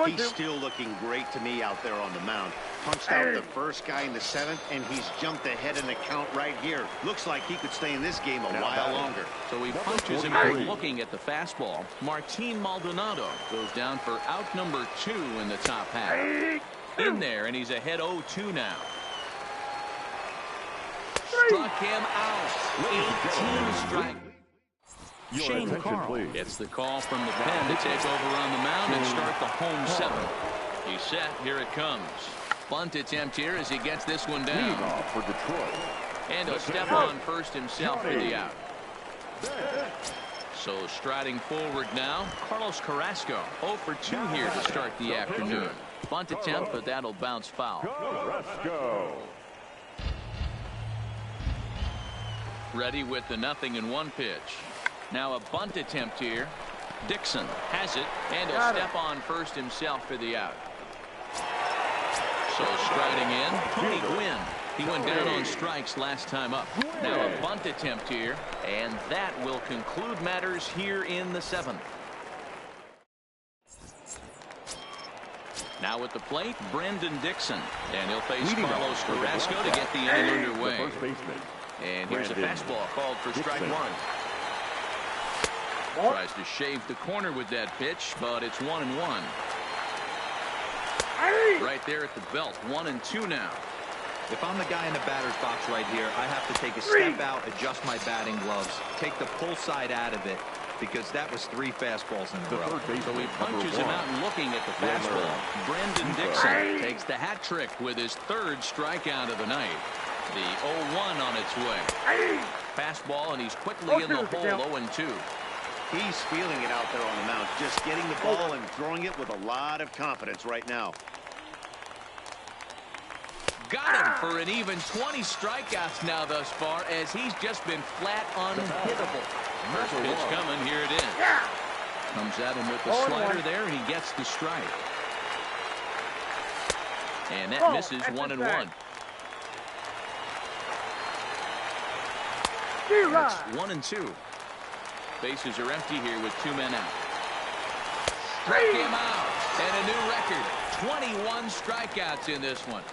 He's still looking great to me out there on the mound. Punched out the first guy in the 7th, and he's jumped ahead in the count right here. Looks like he could stay in this game a while longer. So he punches him out looking at the fastball. Martin Maldonado goes down for out number 2 in the top half. In there, and he's ahead 0-2 now. Struck him out. 18 strike. Shane Carl gets the call from the pen to take over on the mound and start the home seventh. He's set. Here it comes. Bunt attempt here as he gets this one down. For Detroit. And he'll step on first himself for the out. So striding forward now, Carlos Carrasco. 0 for 2 here to start the afternoon. Bunt attempt, but that'll bounce foul. Carrasco. Ready with the 0-1 pitch. Now a bunt attempt here. Dixon has it, and he'll step on first himself for the out. So striding in, Tony Gwynn. He went down on strikes last time up. Now a bunt attempt here, and that will conclude matters here in the 7th. Now at the plate, Brendan Dixon, and he'll face Carlos Carrasco to get the inning underway. And here's a fastball called for strike one. Tries to shave the corner with that pitch, but it's 1-1. Right there at the belt, 1-2 now. If I'm the guy in the batter's box right here, I have to take a step out, adjust my batting gloves, take the pull side out of it, because that was 3 fastballs in a row. So he punches him out and looking at the fastball. Brendan Dixon takes the hat trick with his 3rd strikeout of the night. The 0-1 on its way. Fastball, and he's quickly in the hole, 0-2. He's feeling it out there on the mound, just getting the ball and throwing it with a lot of confidence right now. Got him for an even 20 strikeouts now thus far, as he's just been flat unhittable. First pitch coming, here it is. Comes at him with the slider there, and he gets the strike. And that misses 1-1. It's 1-2. Bases are empty here with 2 men out. Struck him out, and a new record. 21 strikeouts in this one.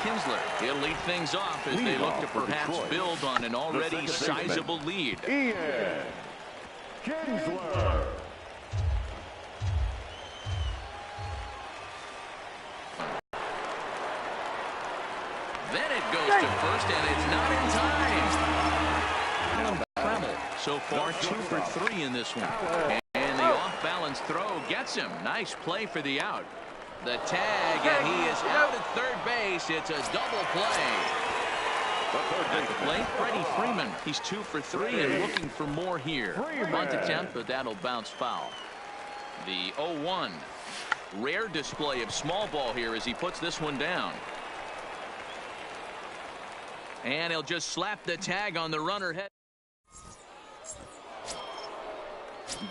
Kinsler, he'll lead things off as they look to perhaps build on an already sizable lead. Ian Kinsler. Then it goes to first, and it's not in time. Treble so far 2 for 3 in this one. And the off-balance throw gets him. Nice play for the out. The tag, and he is out at third base. It's a double play. At the plate, Freddie Freeman. He's 2 for 3 and looking for more here. Bunt attempt, but that'll bounce foul. The 0-1. Rare display of small ball here as he puts this one down. And he'll just slap the tag on the runner head.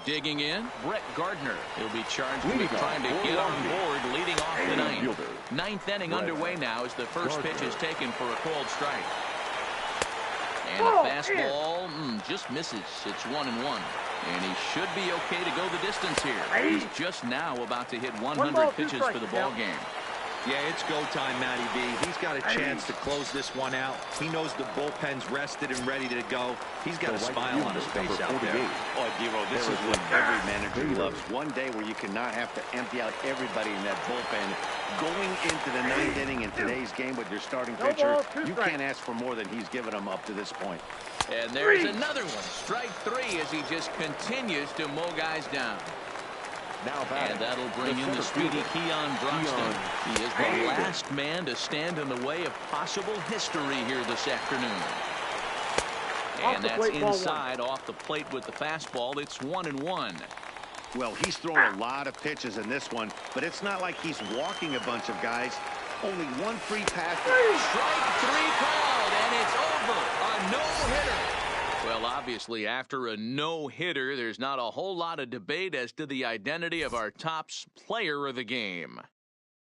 Digging in, Brett Gardner. He'll be charged with trying to get on board, leading off the 9th. 9th inning underway now as the first pitch is taken for a cold strike. And the fastball just misses. It's 1-1. And he should be okay to go the distance here. He's just now about to hit 100 pitches for the ball game. Yeah, it's go time, Matty B. He's got a chance to close this one out. He knows the bullpen's rested and ready to go. He's got a smile on his face out there. Oh, Dero, this is what every manager loves. One day where you cannot have to empty out everybody in that bullpen. Going into the 9th inning in today's game with your starting pitcher, you can't ask for more than he's given them up to this point. And there's another one. Strike 3 as he just continues to mow guys down. And that'll bring in the speedy Keon Broxton. He is the last man to stand in the way of possible history here this afternoon. And that's inside off the plate with the fastball. It's 1-1. Well, he's thrown a lot of pitches in this one, but it's not like he's walking a bunch of guys. Only 1 free pass. Strike 3 called, and it's over. A no-hitter. Well, obviously, after a no-hitter, there's not a whole lot of debate as to the identity of our top player of the game.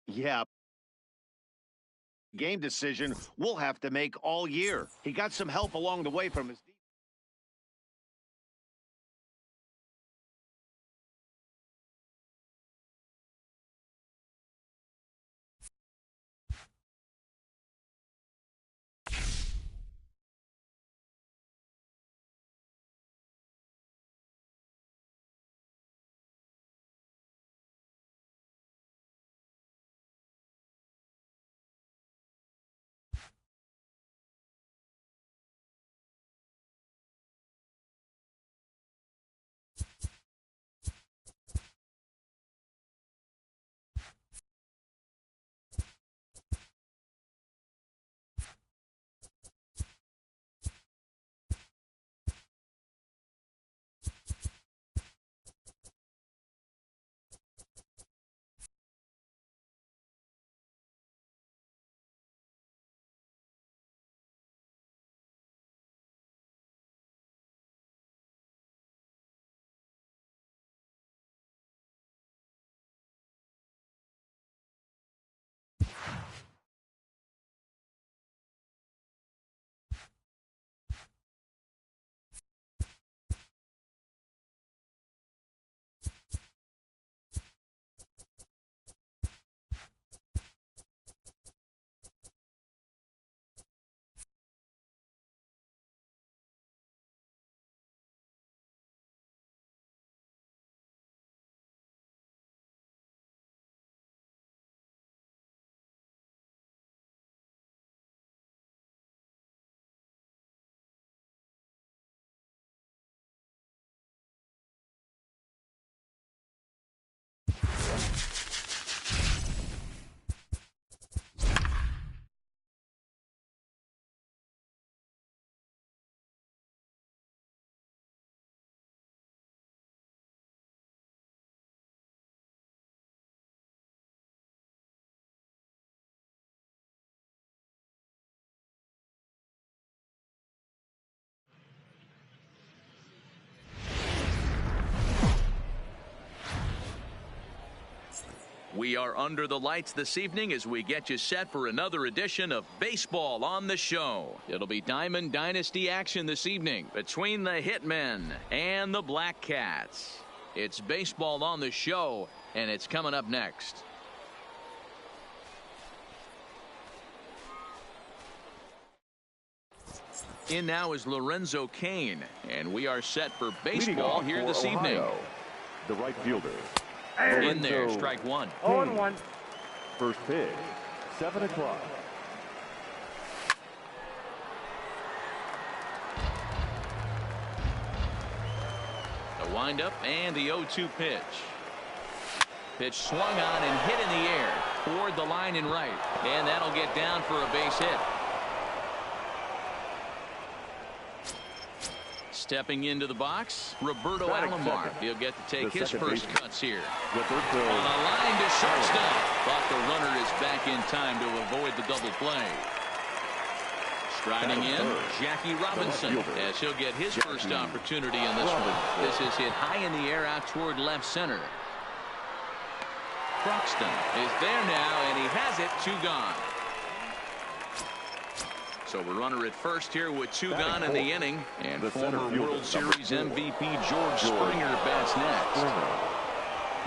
Yeah. Game decision we'll have to make all year. He got some help along the way from his We are under the lights this evening as we get you set for another edition of Baseball on the Show. It'll be Diamond Dynasty action this evening between the Hitmen and the Black Cats. It's Baseball on the Show, and it's coming up next. In now is Lorenzo Cain, and we are set for baseball here this evening. The right fielder. In there, strike one. 0-1. First pitch, 7 o'clock. The windup and the 0-2 pitch. Pitch swung on and hit in the air toward the line and right, and that'll get down for a base hit. Stepping into the box, Roberto Alomar. He'll get to take his first cuts here. On a line to shortstop. But the runner is back in time to avoid the double play. Striding in, Jackie Robinson, as he'll get his first opportunity in this one. This is hit high in the air out toward left center. Croxton is there now, and he has it, 2 gone. So a runner at first here with 2 gone in the inning, and former World Series MVP George Springer bats next.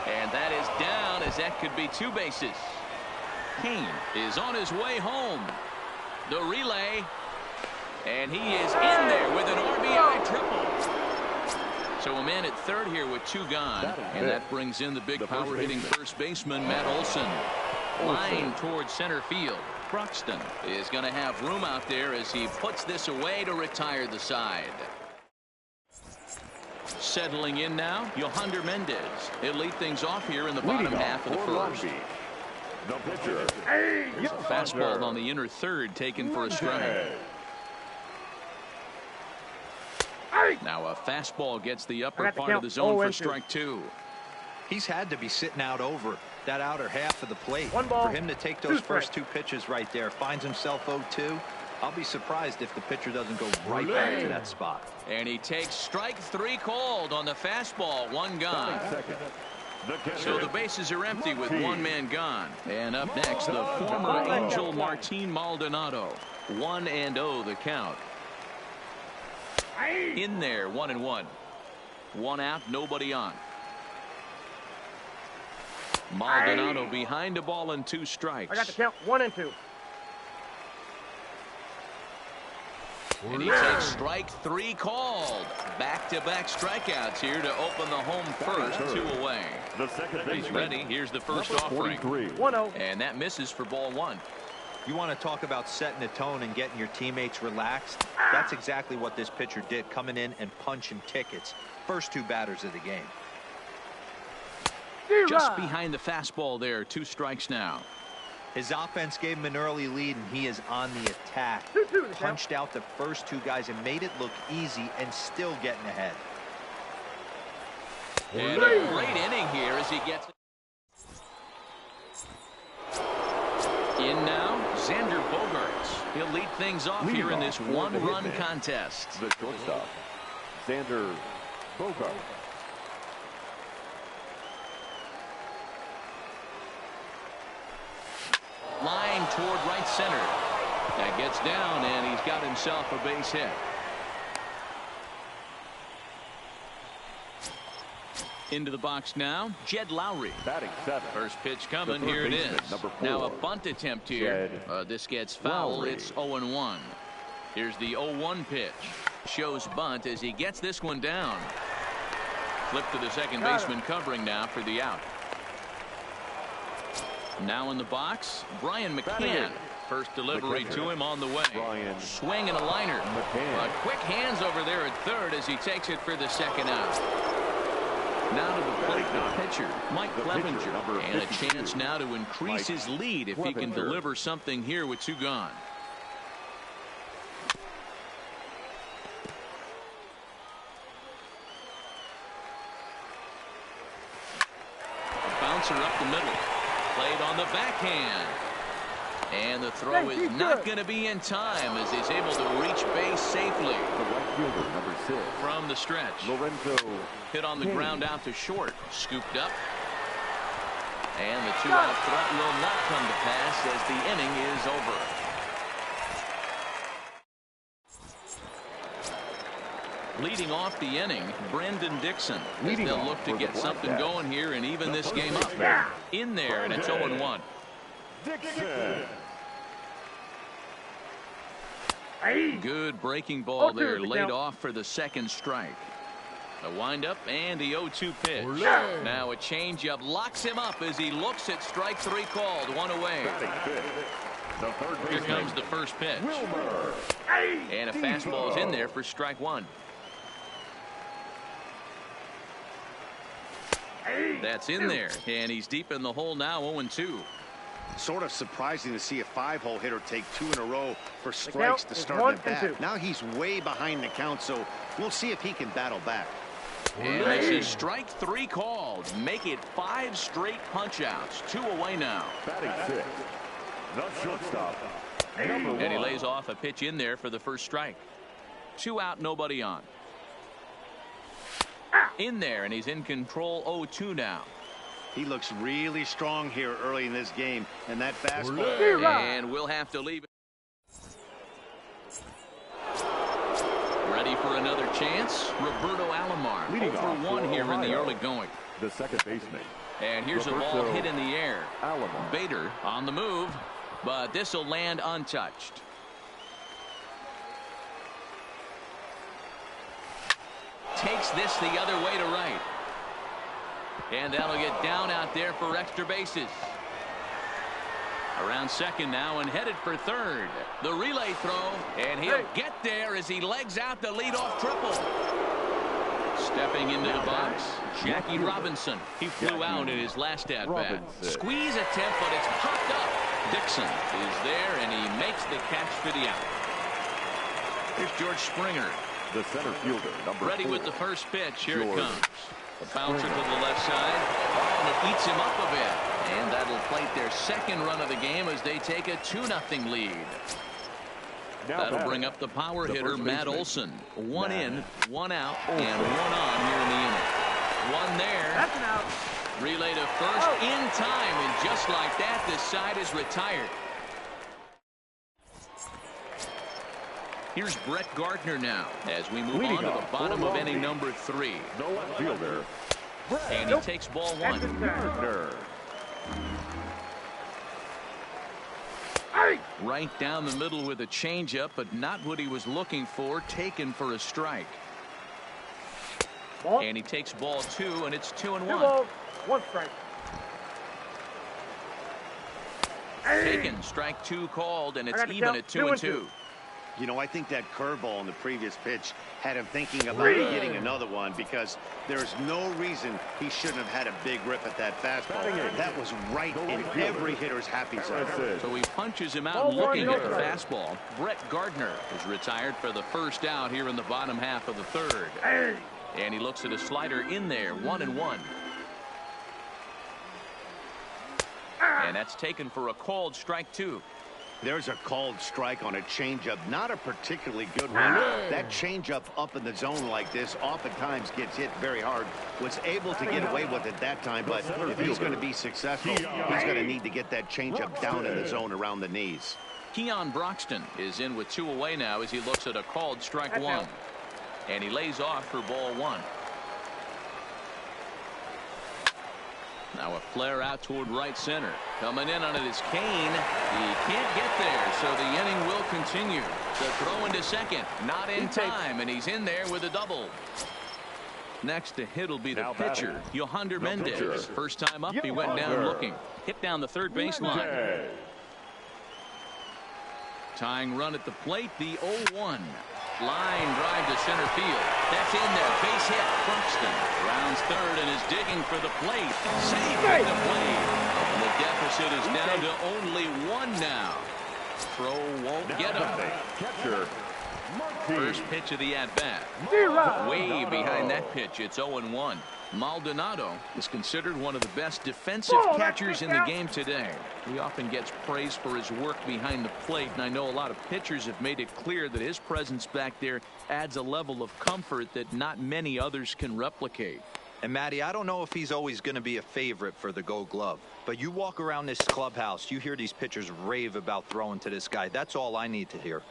And that is down, as that could be 2 bases. Cain is on his way home. The relay, and he is in there with an RBI triple. So a man at third here with 2 gone, and that brings in the big power hitting first baseman Matt Olson. Line towards center field. Croxton is going to have room out there as he puts this away to retire the side. Settling in now, Yohander Mendez. He'll lead things off here in the bottom half of the first. The pitcher. Fastball on the inner third taken for a strike. Now a fastball gets the upper part of the zone for strike 2. He's had to be sitting out over that outer half of the plate. For him to take those first 2 pitches right there, finds himself 0-2. I'll be surprised if the pitcher doesn't go right back to that spot. And he takes strike 3 called on the fastball. 1 gone. So the bases are empty with 1 man gone. And up next, the former Angel Martin Maldonado. 1-0 the count. In there, 1-1. 1 out, nobody on. Maldonado behind a ball and 2 strikes. I got the count 1-2. And he takes strike 3 called. Back-to-back strikeouts here to open the home first. 2 away. He's ready. Here's the first offering. 1-0. And that misses for ball 1. You want to talk about setting a tone and getting your teammates relaxed? That's exactly what this pitcher did, coming in and punching tickets. First 2 batters of the game. Just behind the fastball there. 2 strikes now. His offense gave him an early lead, and he is on the attack. Punched out the first 2 guys and made it look easy and still getting ahead. And a great inning here as he gets it. In now, Xander Bogaerts. He'll lead things off here in this 1-run contest. The shortstop, Xander Bogaerts. Line toward right center. That gets down, and he's got himself a base hit. Into the box now, Jed Lowry. Batting 7. First pitch coming. Here it is. Now a bunt attempt here. This gets foul. Lowry. It's 0-1. Here's the 0-1 pitch. Shows bunt as he gets this one down. Flip to the second baseman covering now for the out. Now in the box, Brian McCann. First delivery to him on the way. Swing and a liner. Quick hands over there at third as he takes it for the second out. Now to the plate, the pitcher, Mike Clevenger. And a chance now to increase his lead if he can deliver something here with 2 gone. A bouncer up the middle. Played on the backhand. And the throw is not going to be in time as he's able to reach base safely. The right fielder, number 6. From the stretch. Lorenzo hit on the ground out to short. Scooped up. And the two-out threat will not come to pass as the inning is over. Leading off the inning, Brendan Dixon. As they'll look to get something going here and even this game up. In there, and it's 0-1. Dixon. Good breaking ball there, laid off for the second strike. A windup and the 0-2 pitch. Now a changeup locks him up as he looks at strike three called. One away. Here comes the first pitch. And a fastball is in there for strike one. That's in there, and he's deep in the hole now, 0-2. Sort of surprising to see a 5-hole hitter take 2 in a row for strikes to start the bat. Now he's way behind the count, so we'll see if he can battle back. And this is strike three called. Make it 5 straight punch-outs. 2 away now. Batting 6. The shortstop. And he lays off a pitch in there for the first strike. 2 out, nobody on. In there, and he's in control. 0-2 now. He looks really strong here early in this game, and that fastball. And we'll have to leave it. Ready for another chance? Roberto Alomar. 0-for-1 here in the early going. The second baseman. And here's a ball hit in the air. Alomar. Bader on the move, but this will land untouched. Takes this the other way to right. And that'll get down out there for extra bases. Around second now and headed for third. The relay throw, and he'll get there as he legs out the leadoff triple. Stepping into the box, Jackie Robinson. He flew out in his last at-bat. Squeeze attempt, but it's popped up. Dixon is there, and he makes the catch for the out. Here's George Springer. The center fielder, number Ready 4. with the first pitch. Here it comes. A bouncer to the left side. And it eats him up a bit. And that'll plate their second run of the game as they take a 2-0 lead. That'll bring up the power hitter, Matt Olson. 1 in, 1 out, and 1 on here in the inning. 1 there. That's an out. Relay to first in time. And just like that, this side is retired. Here's Brett Gardner now as we move on to the bottom of inning number 3. The left fielder. And he takes ball 1. Gardner. Right down the middle with a changeup, but not what he was looking for. Taken for a strike. And he takes ball 2, and it's 2-1. 1 strike. Taken, strike 2 called, and it's even at 2-2. You know, I think that curveball in the previous pitch had him thinking about getting another one, because there's no reason he shouldn't have had a big rip at that fastball. That was right in every hitter's happy zone. So he punches him out looking at the fastball. Brett Gardner is retired for the first out here in the bottom half of the third. And he looks at a slider in there, 1-1. And that's taken for a called strike 2. There's a called strike on a changeup, not a particularly good one. That changeup up in the zone like this oftentimes gets hit very hard. Was able to get away with it that time, but if he's going to be successful, he's going to need to get that changeup down in the zone around the knees. Keon Broxton is in with 2 away now as he looks at a called strike 1. And he lays off for ball 1. Now a flare out toward right center. Coming in on it is Kane. He can't get there, so the inning will continue. The throw into second. Not in time, and he's in there with a double. Next to hit will be the pitcher, Yohander Mendez. First time up, he went down looking. Hit down the third baseline. Tying run at the plate, the 0-1. Line drive to center field. That's in there. Base hit. Buxton rounds third and is digging for the plate. Safe at the plate. And the deficit is down to only 1 now. Throw won't get him. Catcher. First pitch of the at-bat. Way behind that pitch. It's 0-1. Maldonado is considered one of the best defensive catchers in the game today. He often gets praised for his work behind the plate, and I know a lot of pitchers have made it clear that his presence back there adds a level of comfort that not many others can replicate. And Matty, I don't know if he's always going to be a favorite for the Gold Glove, but you walk around this clubhouse, you hear these pitchers rave about throwing to this guy. That's all I need to hear.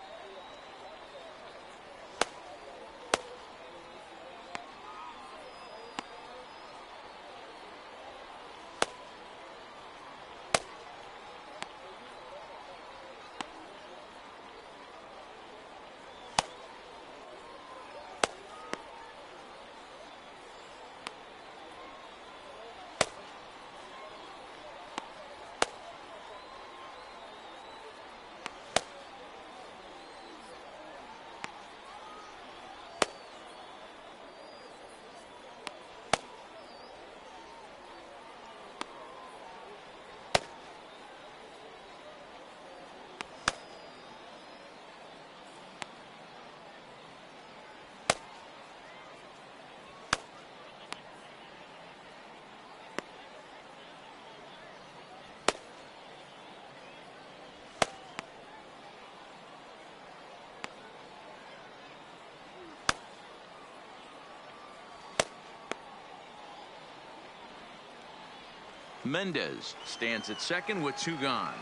Mendez stands at second with 2 gone.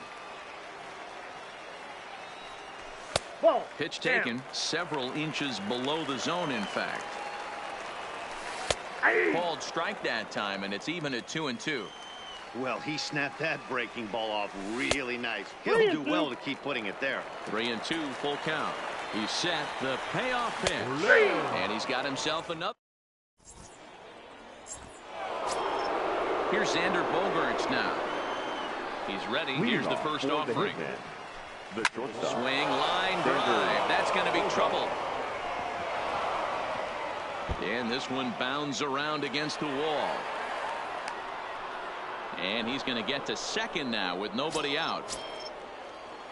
Ball. Pitch Down. taken several inches below the zone, in fact. Aye. Called strike that time, and it's even at 2-2. Well, he snapped that breaking ball off really nice. He'll 3-2. do well to keep putting it there. 3-2, full count. He's set the payoff pitch, and he's got himself another. Here's Xander Bogaerts now. He's ready. Here's the first offering. The shortstop. Swing, line drive. That's going to be trouble. And this one bounds around against the wall. And he's going to get to second now with nobody out.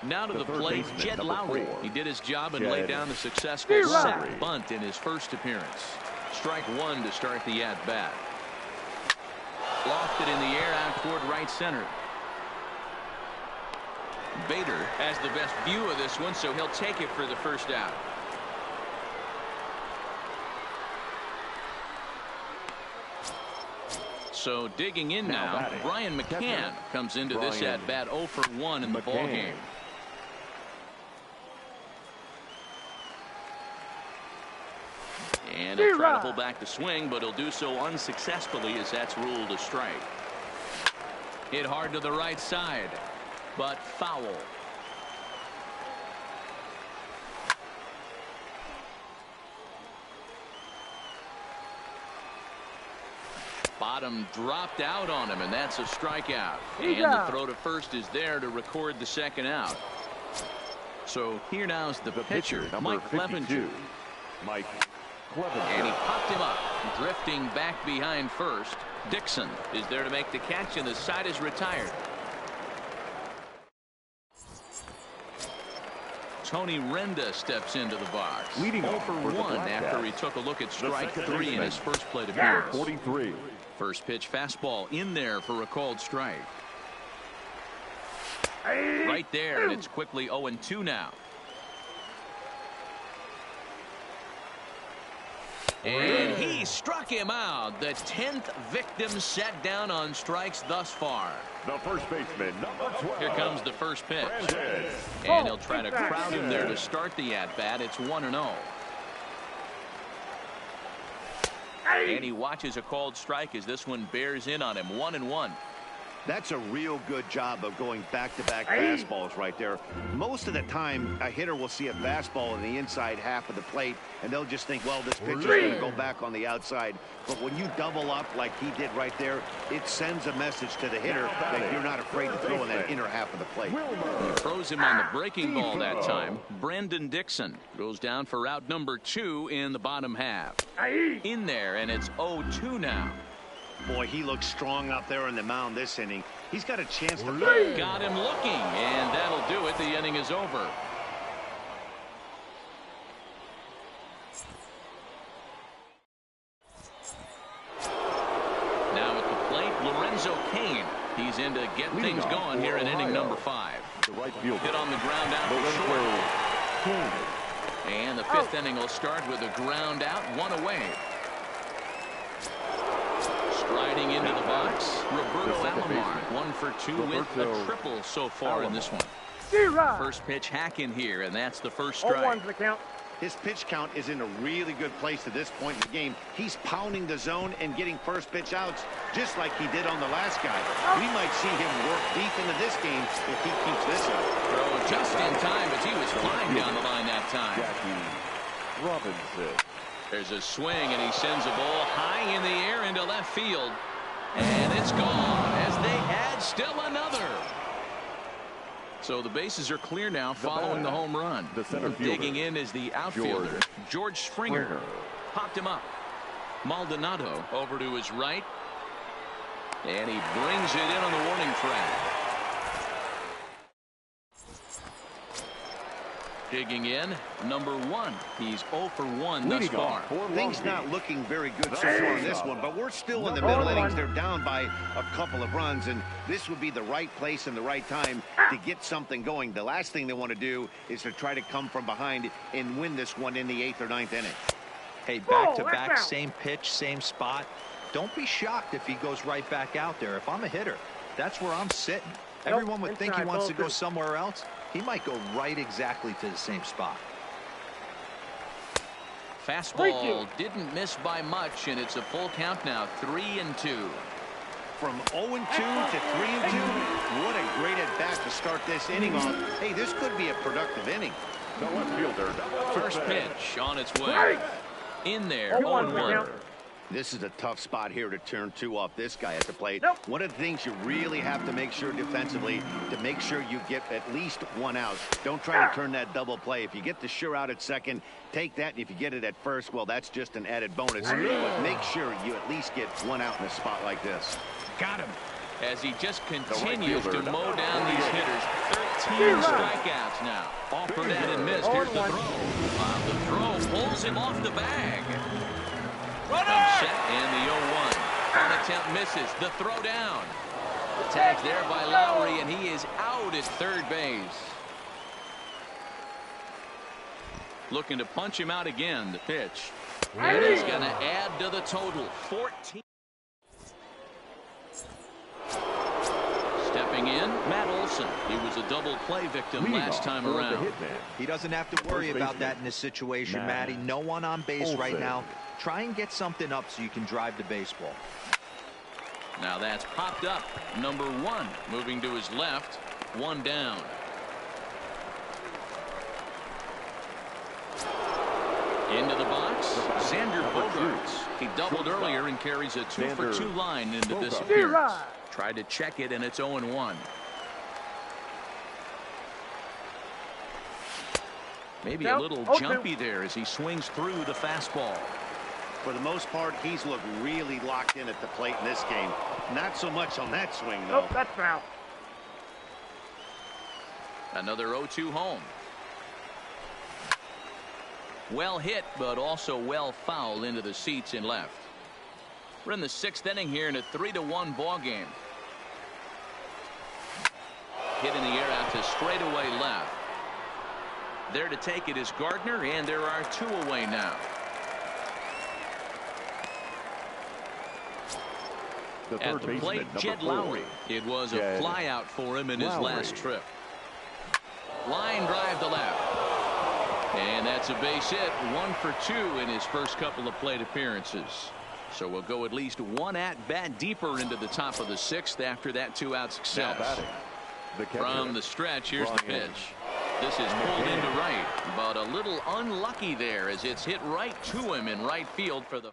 Now to the plate, Jed Lowry. He did his job and laid down the successful sac bunt in his first appearance. Strike 1 to start the at-bat. Lofted in the air out toward right center. Bader has the best view of this one, so he'll take it for the first out. So digging in now, Brian McCann comes into this at-bat 0 for 1 in the ballgame. And he'll try to pull back the swing, but he'll do so unsuccessfully as that's ruled a strike. Hit hard to the right side, but foul. Bottom dropped out on him, and that's a strikeout. And the throw to first is there to record the second out. So here now's the pitcher, Mike Clevenger. Mike. And he popped him up, drifting back behind first. Dixon is there to make the catch, and the side is retired. Tony Renda steps into the box. Leading 0 off for for the 1 Black after he Cats. took a look at strike second 3 in baseman. his first plate appearance. 43. First pitch fastball in there for a called strike. Aye. Right there, and it's quickly 0-2 now. And he struck him out. The 10th victim set down on strikes thus far. The first baseman, number 12. Here comes the first pitch. Brandon. And he'll try to crowd him there to start the at-bat. It's 1-0. And he watches a called strike as this one bears in on him. 1-1. That's a real good job of going back-to-back fastballs right there. Most of the time, a hitter will see a fastball in the inside half of the plate, and they'll just think, well, this pitcher's going to go back on the outside. But when you double up like he did right there, it sends a message to the hitter that you're not afraid to throw in that inner half of the plate. He throws him on the breaking ball that time. Brendan Dixon goes down for route number 2 in the bottom half. In there, and it's 0-2 now. Boy, he looks strong out there on the mound this inning. He's got a chance to... Got him looking, and that'll do it. The inning is over. Now at the plate, Lorenzo Cain. He's in to get things going here in inning number 5. The right fielder. Hit on the ground out for short. And the 5th inning will start with a ground out, 1 away. Riding into the box, Roberto Alomar, 1 for 2 with a triple so far in this one. First pitch hack in here, and that's the first strike. His pitch count is in a really good place at this point in the game. He's pounding the zone and getting first pitch outs just like he did on the last guy. We might see him work deep into this game if he keeps this up. Throw just in time as he was flying down the line that time. Robinson. There's a swing, and he sends a ball high in the air into left field. And it's gone as they add still another. So the bases are clear now following the home run. Digging in is the outfielder, George Springer. Popped him up. Maldonado over to his right. And he brings it in on the warning track. Digging in, number 1. He's 0 for 1 thus far. Things not looking very good so far in this one, but we're still in the middle innings. They're down by a couple of runs, and this would be the right place and the right time to get something going. The last thing they want to do is to try to come from behind and win this one in the 8th or 9th inning. Hey, back-to-back, same pitch, same spot. Don't be shocked if he goes right back out there. If I'm a hitter, that's where I'm sitting. Everyone would think he wants to go somewhere else. He might go right exactly to the same spot. Fastball didn't miss by much, and it's a full count now, 3-2. From 0-2 to 3-2, what a great at-bat to start this inning off. Hey, this could be a productive inning. The left fielder. First pitch on its way. In there, 0-1. This is a tough spot here to turn 2 off this guy at the plate. One of the things you really have to make sure defensively to make sure you get at least 1 out. Don't try to turn that double play. If you get the sure out at second, take that. And if you get it at first, well, that's just an added bonus. But make sure you at least get 1 out in a spot like this. Got him. As he just continues to mow down these hitters. 13 strikeouts now. Offered and missed. Here's the throw. The throw pulls him off the bag. Set and the 0-1. On attempt misses. The throw down. The tag there by Lowry, and he is out at third base. Looking to punch him out again. The pitch. And he's going to add to the total. 14. Stepping in, Matt Olson. He was a double play victim last time around. He doesn't have to worry about that in this situation, Matty. No one on base right now. Try and get something up so you can drive the baseball. Now that's popped up. Number 1 moving to his left. 1 down. Into the box, Xander Bogaerts. He doubled earlier and carries a 2 for 2 line into this appearance. Tried to check it, and it's 0-1. Maybe a little jumpy there as he swings through the fastball. For the most part, he's looked really locked in at the plate in this game. Not so much on that swing, though. Nope, that's foul. Another 0-2 home. Well hit, but also well fouled into the seats in left. We're in the 6th inning here in a 3-1 ball game. Hit in the air out to straightaway left. There to take it is Gardner, and there are 2 away now. At the plate, Jed Lowry. It was a fly out for him in his last trip. Line drive to left. And that's a base hit. 1 for 2 in his first couple of plate appearances. So we'll go at least 1 at bat deeper into the top of the 6th after that 2-out success. From the stretch, here's the pitch. This is pulled into right, but a little unlucky there as it's hit right to him in right field for the.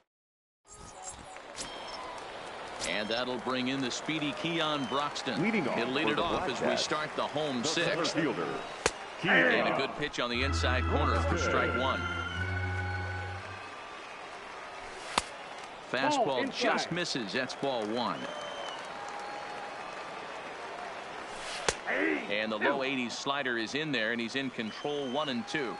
And that'll bring in the speedy Keon Broxton. He'll lead it off as we start the home 6th. And a good pitch on the inside corner for strike 1. Fastball just misses. That's ball 1. And the low 80s slider is in there, and he's in control 1-2.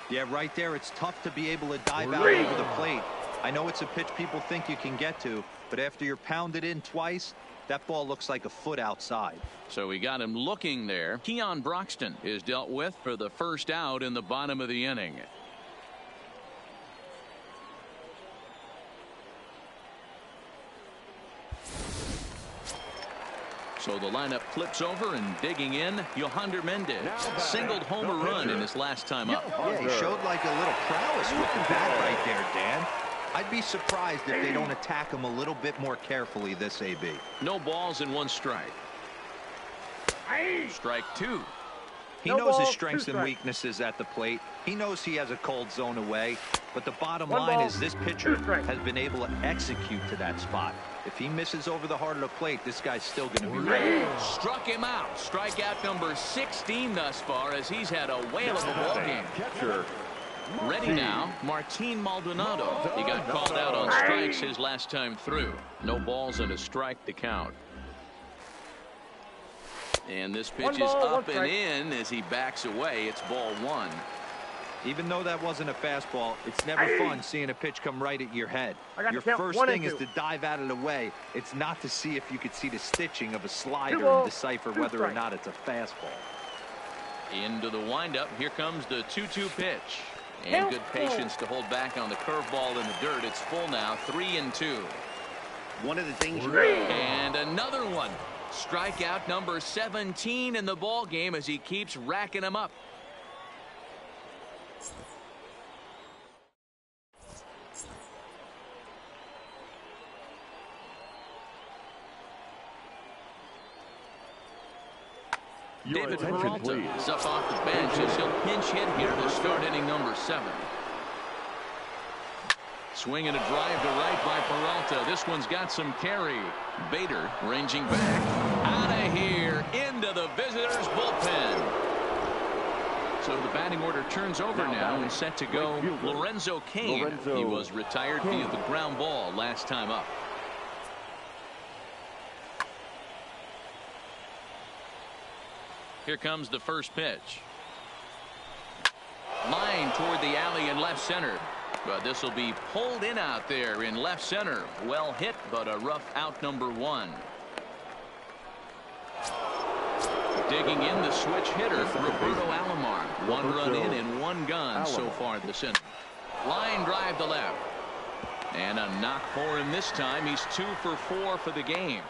Yeah, right there. It's tough to be able to dive out over the plate. I know it's a pitch people think you can get to, but after you're pounded in twice, that ball looks like a foot outside. So we got him looking there. Keon Broxton is dealt with for the first out in the bottom of the inning. So the lineup flips over, and digging in, Yohander Mendez singled home a run in his last time up. Yeah, he showed like a little prowess with the bat right there, Dan. I'd be surprised if they don't attack him a little bit more carefully this AB. No balls and 1 strike. Strike 2. He knows his strengths and weaknesses at the plate. He knows he has a cold zone away. But the bottom line is this pitcher has been able to execute to that spot. If he misses over the heart of the plate, this guy's still going to be ready. Struck him out. Strikeout number 16 thus far, as he's had a whale of a ball game. Catcher. Ready now, Martin Maldonado. He got called out on strikes his last time through. No balls and a strike to count. And this pitch is up and in as he backs away. It's ball 1. Even though that wasn't a fastball, it's never fun seeing a pitch come right at your head. Your first thing is to dive out of the way. It's not to see if you could see the stitching of a slider and decipher whether or not it's a fastball. Into the windup. Here comes the 2-2 pitch. And good patience to hold back on the curveball in the dirt. It's full now, 3-2. One of the things. And another one. Strikeout number 17 in the ball game as he keeps racking them up. David Peralta is up off the bench as he'll pinch hit here to start inning number 7. Swing and a drive to right by Peralta. This one's got some carry. Bader ranging back. Out of here into the visitors' bullpen. So the batting order turns over now and set to go Lorenzo Cain. He was retired via the ground ball last time up. Here comes the first pitch. Line toward the alley in left center. But this will be pulled in out there in left center. Well hit, but a rough out number 1. Digging in the switch hitter, Roberto Alomar. 1 run in and 1 gone so far this inning. Line drive to left. And a knock for him this time. He's 2 for 4 for the game.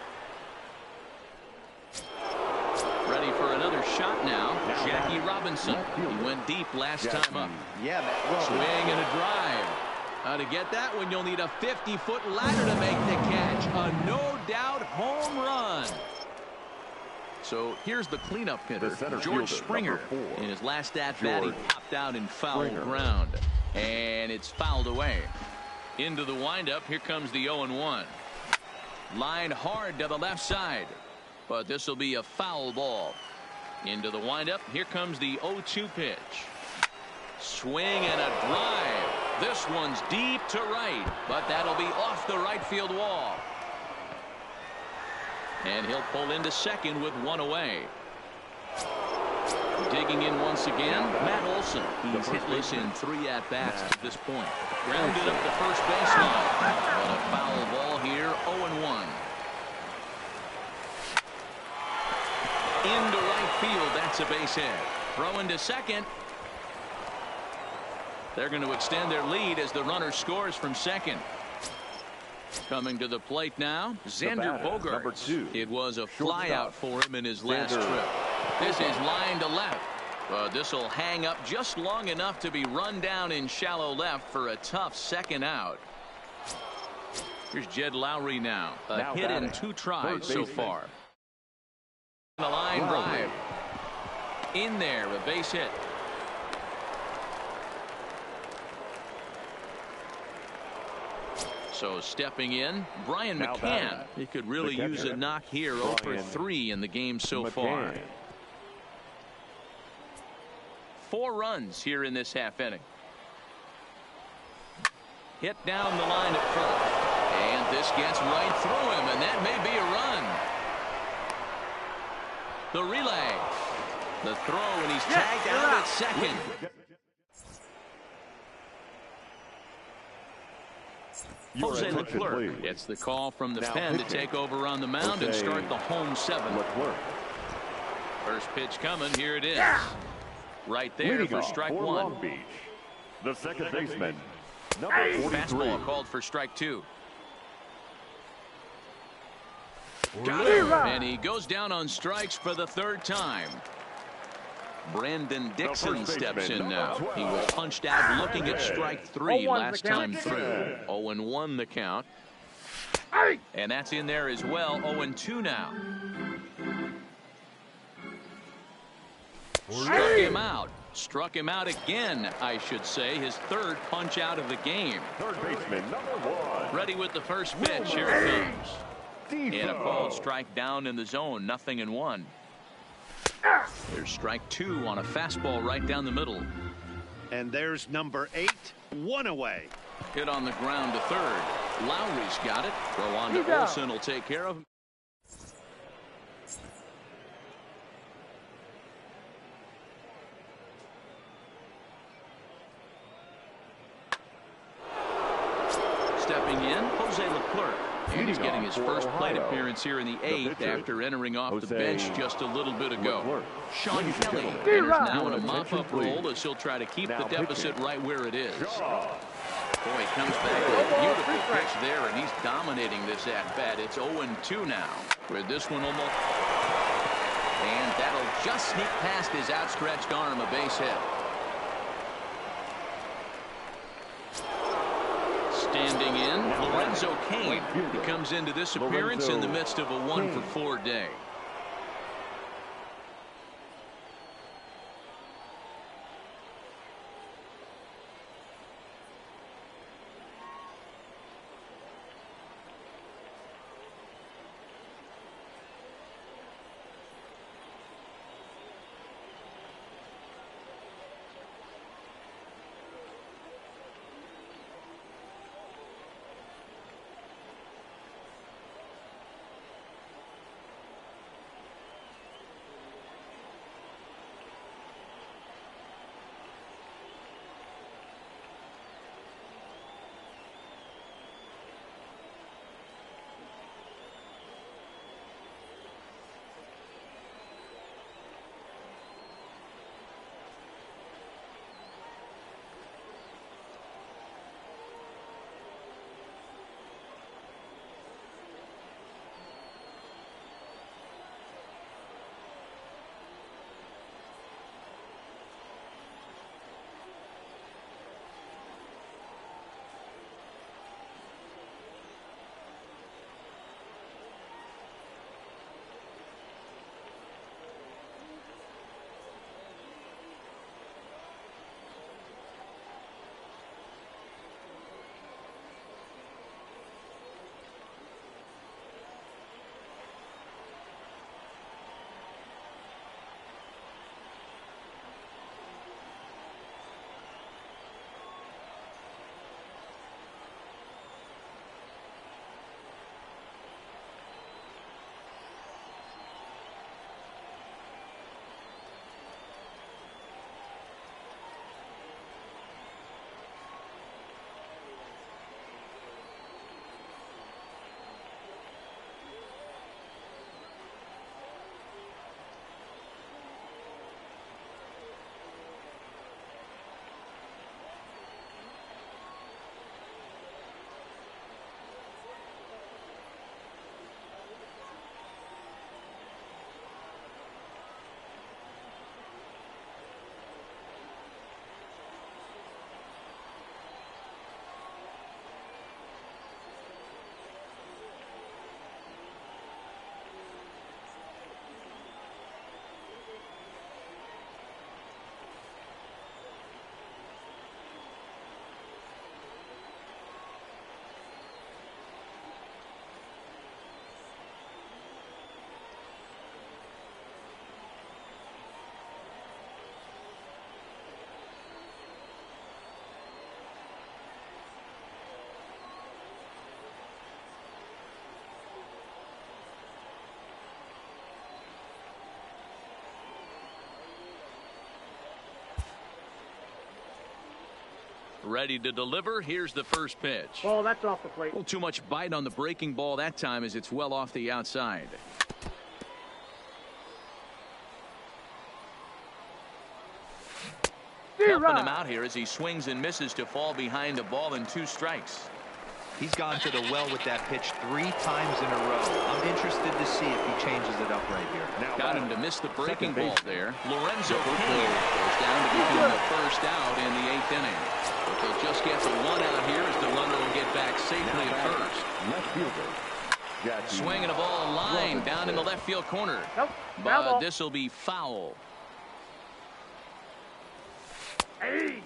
Ready for another shot now. Jackie Robinson. He went deep last time up. Yeah, swing and a drive. To get that one, you'll need a 50-foot ladder to make the catch. A no-doubt home run. So here's the cleanup hitter, George Springer. In his last at-bat, he popped out in foul ground. And it's fouled away. Into the windup, here comes the 0-1. Line hard to the left side. But this will be a foul ball. Into the windup, here comes the 0-2 pitch. Swing and a drive. This one's deep to right, but that'll be off the right field wall. And he'll pull into second with 1 away. Digging in once again, Matt Olson. He's hitless in 3 at-bats to this point. Grounded up the first baseline. But a foul ball here, 0-1. Into right field, that's a base hit. Throw into second. They're going to extend their lead as the runner scores from second. Coming to the plate now, Xander Bogaerts. It was a flyout for him in his last trip. This is line to left. But this will hang up just long enough to be run down in shallow left for a tough second out. Here's Jed Lowry now. A hit in 2 tries so far. The line drive. In there, a base hit. So stepping in, Brian McCann. He could really use a knock here. 0 for 3 in the game so far. 4 runs here in this half inning. Hit down the line at first. And this gets right through him, and that may be a run. The relay. The throw, and he's tagged out at second. Jose Leclerc gets the call from the pen to take over on the mound and start the home 7. First pitch coming. Here it is. Right there for strike 1. The second baseman, number 43. Fastball called for strike 2. Got him. And he goes down on strikes for the third time. Brandon Dixon steps in now. He was punched out looking at strike 3 last time through. 0-1 the count. And that's in there as well. 0-2 now. Struck him out. Struck him out again, I should say. His third punch out of the game. Third baseman, #1. Ready with the first pitch. Here it comes. And a called strike down in the zone. 0-1. There's strike 2 on a fastball right down the middle. And there's number 8, 1 away. Hit on the ground to third. Lowry's got it. Throw on to Olsen will take care of him. Stepping in, Jose Leclerc. And he's getting his first plate appearance here in the 8th after entering off the bench just a little bit ago. Sean Kelly enters now in a mop-up role as he'll try to keep the deficit right where it is. Boy, he comes back with a beautiful pitch there, and he's dominating this at-bat. It's 0-2 now, with this one almost. And that'll just sneak past his outstretched arm, a base hit. Standing in, Lorenzo Cain. He comes into this appearance in the midst of a 1-for-4 day. Ready to deliver. Here's the first pitch. Oh, that's off the plate. A little too much bite on the breaking ball that time as it's well off the outside. Helping him out here as he swings and misses to fall behind a ball and 2 strikes. He's gone to the well with that pitch 3 times in a row. I'm interested to see if he changes it up right here. Now got him to miss the breaking ball there. Lorenzo Cain goes down to become the first out in the 8th inning. If they'll just get the 1 out here as the runner will get back safely at first. Left fielder. Swinging a ball line down in the left field corner. But this will be foul.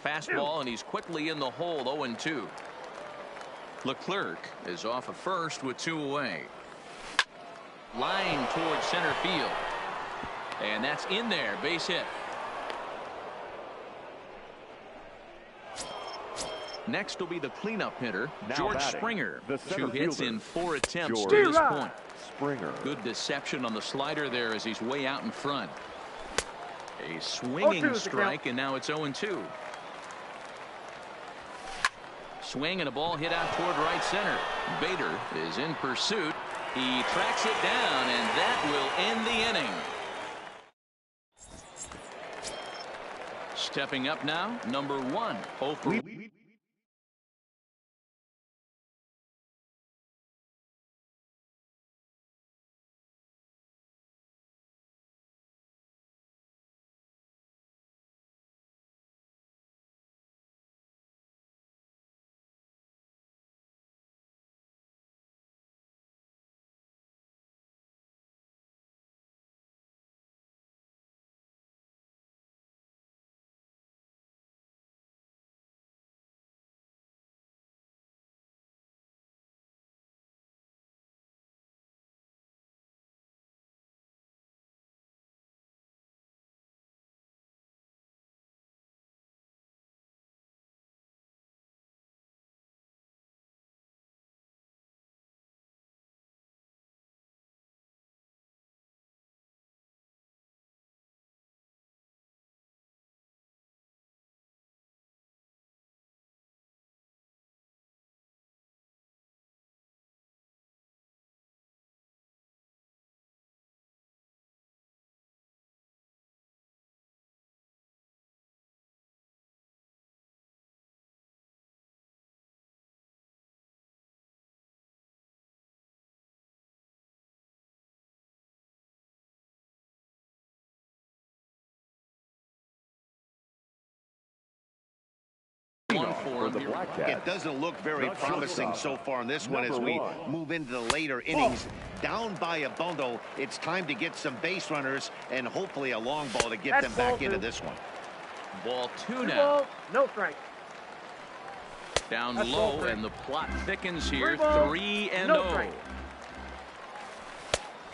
Fastball, and he's quickly in the hole. 0-2. Leclerc is off of first with 2 away. Line towards center field. And that's in there. Base hit. Next will be the cleanup hitter, George Springer. 2 hits in 4 attempts to this point. Springer. Good deception on the slider there as he's way out in front. A swinging strike, and now it's 0-2. Swing and a ball hit out toward right center. Bader is in pursuit. He tracks it down, and that will end the inning. Stepping up now, number 1. 0 for It doesn't look very promising so far in this one as we move into the later innings. Down by a bundle, it's time to get some base runners and hopefully a long ball to get them back into this one. Ball 2 now. No strike. Down low, and the plot thickens here. 3-0.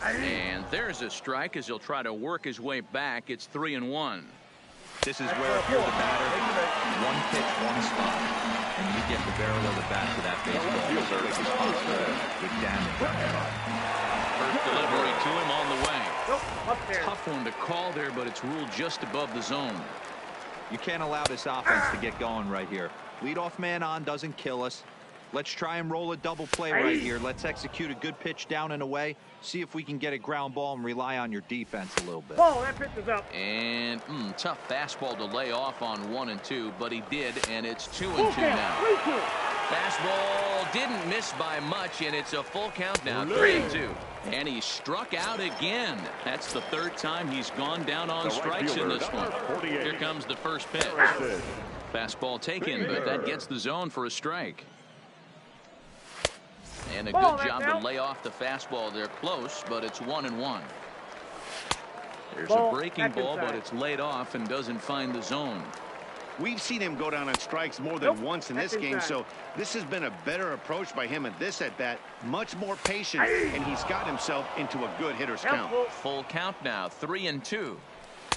And there's a strike as he'll try to work his way back. It's 3-1. This is where if you're the batter, 1 pitch, 1 spot, and you get the barrel of the bat to that baseball as quick as possible. Good damage on that. First delivery to him on the way. Tough one to call there, but it's ruled just above the zone. You can't allow this offense to get going right here. Leadoff man on doesn't kill us. Let's try and roll a double play right here. Let's execute a good pitch down and away. See if we can get a ground ball and rely on your defense a little bit. That pitch is up. And tough fastball to lay off on 1 and 2, but he did, and it's 2 and 2 now. Fastball didn't miss by much, and it's a full count now. 3-2. And he struck out again. That's the 3rd time he's gone down on strikes in this one. Here comes the first pitch. Fastball taken, but that gets the zone for a strike. And a good job to lay off the fastball. They're close, but it's 1-1. There's a breaking ball, but it's laid off and doesn't find the zone. We've seen him go down on strikes more than once in this game, so this has been a better approach by him at this at-bat. Much more patient, and he's got himself into a good hitter's count. Full count now, 3-2.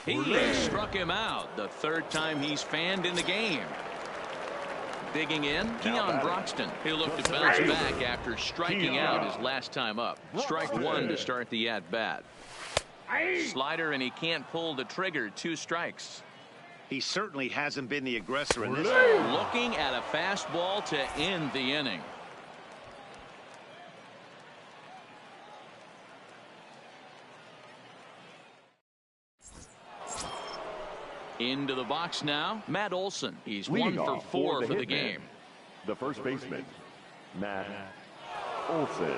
He struck him out, the 3rd time he's fanned in the game. Digging in, Keon Broxton. He'll look to bounce back after striking out his last time up. Strike 1 to start the at-bat. Slider, and he can't pull the trigger. 2 strikes. He certainly hasn't been the aggressor in this. Looking at a fastball to end the inning. Into the box now, Matt Olson. He's 1 for 4 for the game. The first baseman, Matt Olson.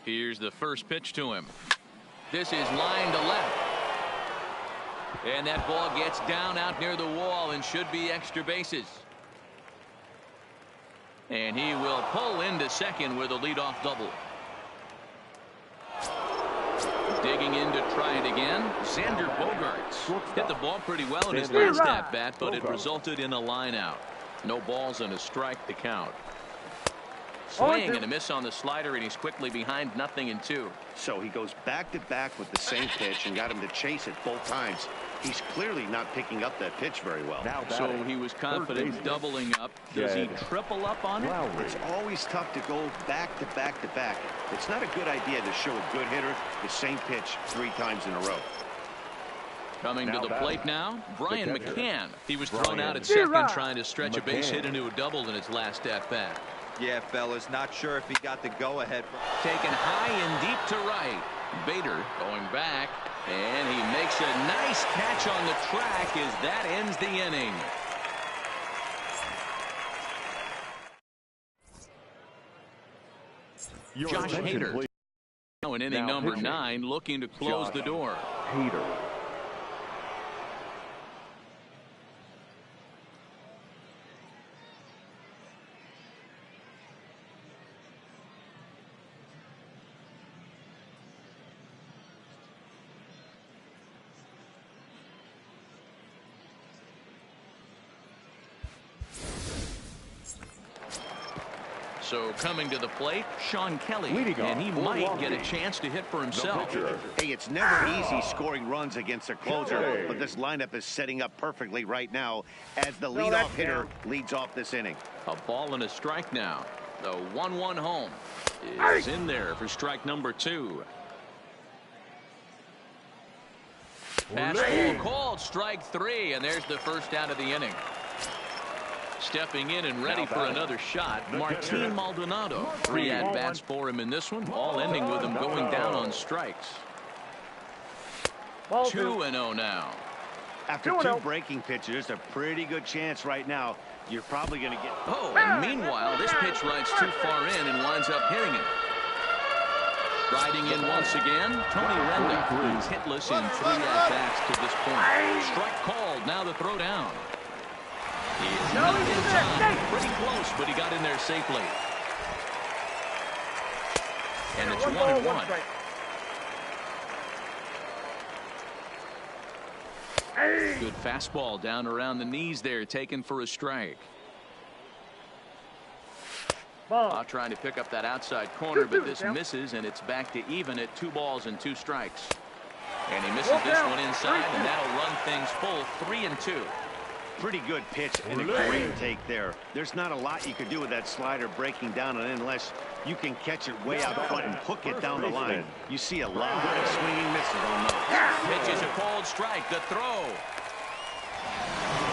Here's the first pitch to him. This is line to left. And that ball gets down out near the wall and should be extra bases. And he will pull into second with a leadoff double. Digging in to try it again. Xander Bogaerts hit the ball pretty well in his last at bat, but it resulted in a line out. No balls and a strike to count. Swing and a miss on the slider, and he's quickly behind 0-2. So he goes back to back with the same pitch and got him to chase it both times. He's clearly not picking up that pitch very well. So he was confident doubling up. Does he triple up on it? It's always tough to go back to back to back. It's not a good idea to show a good hitter the same pitch 3 times in a row. Coming to the plate now, Brian McCann. He was thrown out at second trying to stretch a base hit into a double in his last at bat. Yeah, fellas, not sure if he got the go-ahead. Taken high and deep to right. Bader going back, and he makes a nice catch on the track as that ends the inning. Josh Hader. Now in inning number 9, looking to close the door. Hader. So coming to the plate, Sean Kelly, and he might get a chance to hit for himself. Hey, it's never easy scoring runs against a closer, but this lineup is setting up perfectly right now as the leadoff hitter leads off this inning. A ball and a strike now. The 1-1 home is in there for strike number 2. Fastball called, strike 3, and there's the first out of the inning. Stepping in and ready for another shot, Martin Maldonado. 3 at-bats for him in this one, all ending with him going down on strikes. 2-0 now. After 2 breaking pitches, a pretty good chance right now. You're probably going to get... Oh, and meanwhile, this pitch rides too far in and winds up hitting it. Riding in once again, Tony Renda. He's hitless in 3 at-bats to this point. Strike called, now the throw down. He's not in time. Pretty close, but he got in there safely. And it's 1-1. Good fastball down around the knees there, taken for a strike. Trying to pick up that outside corner, but this misses, and it's back to even at 2 balls and 2 strikes. And he misses this one inside, and that'll run things full 3-2. Pretty good pitch and a great take there. There's not a lot you can do with that slider breaking down and unless you can catch it way out front and hook it down the line. You see a lot of swinging misses on those. Pitch is a cold strike. The throw.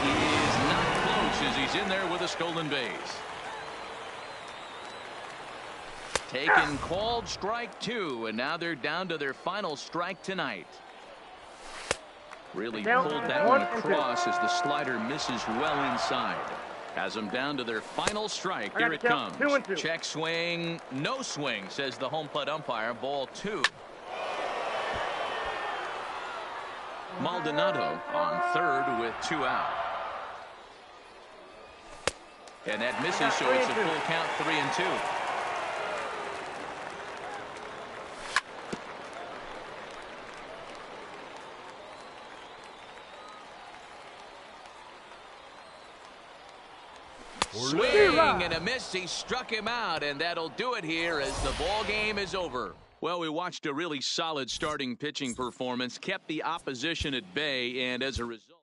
He is not close as he's in there with a stolen base. Taken called strike 2, and now they're down to their final strike tonight. Really pulled that one across as the slider misses well inside. Has them down to their final strike. Here it comes. Check swing. No swing, says the home plate umpire. Ball 2. Maldonado on third with 2 out. And that misses, so it's a full count 3-2. Swing and a miss. He struck him out, and that'll do it here as the ball game is over. Well, we watched a really solid starting pitching performance, kept the opposition at bay, and as a result.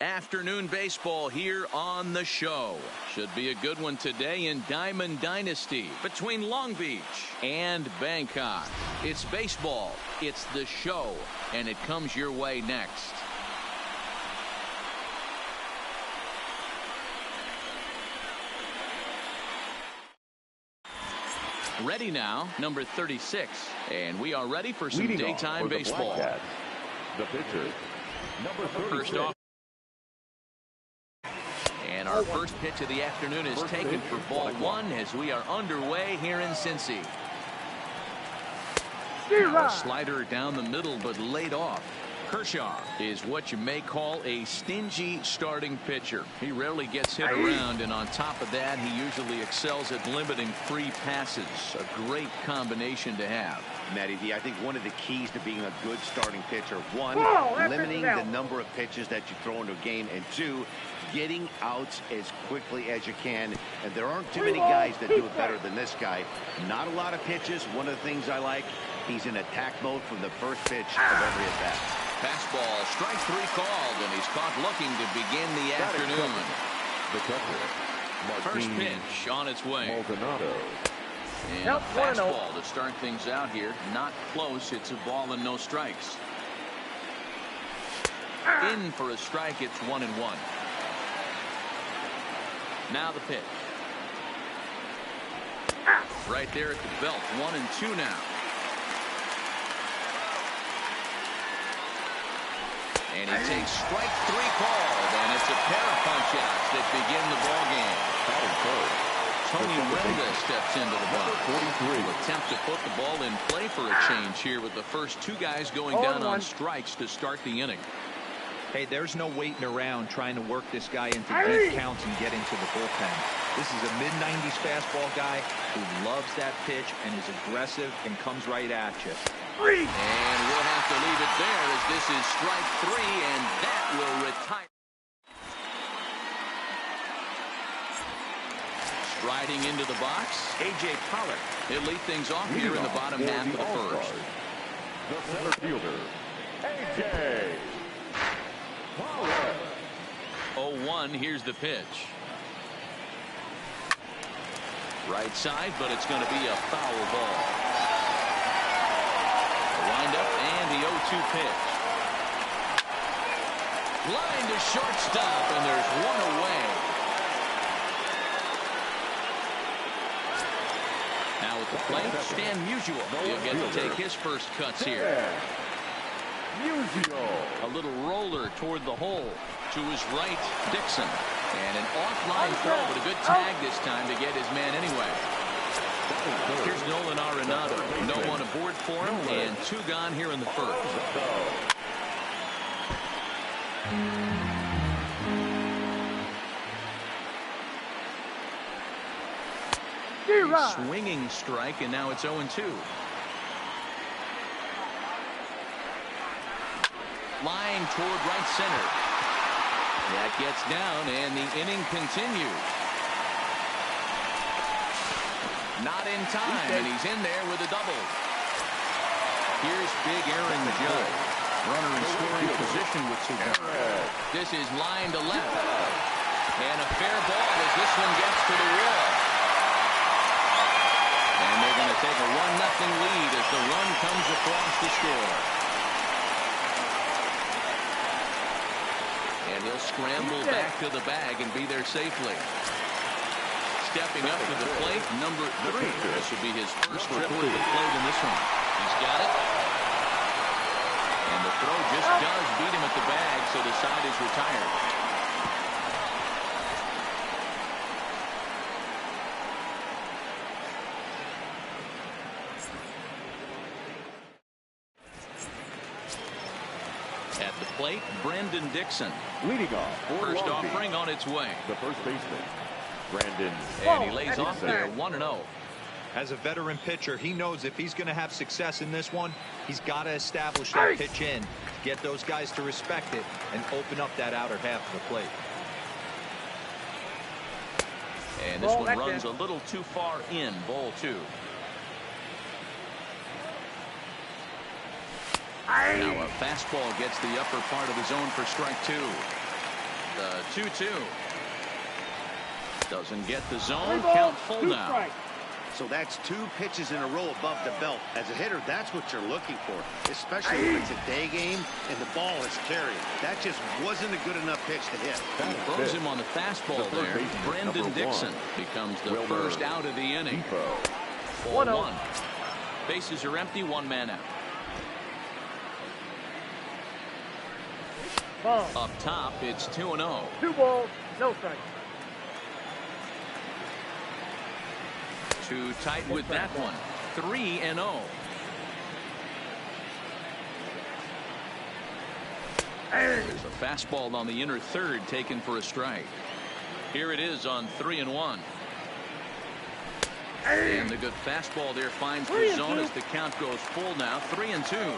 Afternoon baseball here on the show. Should be a good one today in Diamond Dynasty between Long Beach and Bangkok. It's baseball, it's the show, and it comes your way next. Ready now, number 36, and we are ready for some daytime baseball. The pitcher, number 36. First off, and our first pitch of the afternoon is taken for ball one as we are underway here in Cincy. Now a slider down the middle, but laid off. Kershaw is what you may call a stingy starting pitcher. He rarely gets hit around, and on top of that, he usually excels at limiting free passes. A great combination to have. Matty D, I think one of the keys to being a good starting pitcher, one, limiting the number of pitches that you throw into a game, and two, getting outs as quickly as you can. And there aren't too many guys that do it better than this guy. Not a lot of pitches. One of the things I like, he's in attack mode from the first pitch of every at bat. Fastball, strike three called, and he's caught looking to begin the afternoon. The catcher, First pitch on its way. Maldonado. And a fastball to start things out here. Not close. It's a ball and no strikes. In for a strike. It's 1-1. Now the pitch. Right there at the belt. 1-2 now. And he takes strike three called, and it's a pair of punch-outs that begin the ball game. Tony Renda steps into the box. Will attempt to put the ball in play for a change here with the first two guys going down on strikes to start the inning. Hey, there's no waiting around trying to work this guy into deep counts and get into the bullpen. This is a mid-90s fastball guy who loves that pitch and is aggressive and comes right at you. And we'll have to leave it there as this is strike three, and that will retire. Striding into the box, A.J. Pollock. He'll lead things off here in the bottom half of the first. The center fielder, A.J. Pollock. 0-1, here's the pitch. Right side, but it's going to be a foul ball. Wind up and the 0-2 pitch. Line to shortstop, and there's one away. Now at the plate, Stan Musial. He'll get to take his first cuts here. A little roller toward the hole. To his right, Dixon. And an offline throw, but a good tag this time to get his man anyway. Here's Nolan Arenado. No one aboard for him, and two gone here in the first. A swinging strike, and now it's 0-2. Line toward right center. That gets down, and the inning continues. Not in time, and he's in there with a double. Here's big Aaron Judge. Runner in scoring position with two guys. This is line to left. And a fair ball as this one gets to the wall. And they're going to take a 1-0 lead as the run comes across the score. And he'll scramble back to the bag and be there safely. Stepping up to the plate, number 3. This will be his first trip to the plate in this one. He's got it. And the throw just does beat him at the bag, so the side is retired. At the plate, Brandon Dixon. Leading off for First Long Beach, offering on its way. the first baseman, Brandon. And he lays off there 1-0. As a veteran pitcher, he knows if he's going to have success in this one, he's got to establish that pitch in, get those guys to respect it, and open up that outer half of the plate. And this one runs a little too far in, ball 2. Now a fastball gets the upper part of the zone for strike 2. The 2-2. Doesn't get the zone. Count full now. So that's 2 pitches in a row above the belt. As a hitter, that's what you're looking for, especially if it's a day game and the ball is carrying. That just wasn't a good enough pitch to hit. Throws him on the fastball there. Brendan Dixon becomes the first out of the inning. Ball 1. Bases are empty. 1 man out. Up top, it's 2-0. 2 balls, no strikes. Too tight with that one. 3-0. There's a fastball on the inner third taken for a strike. Here it is on 3-1. And the good fastball there finds the zone as the count goes full now. 3-2.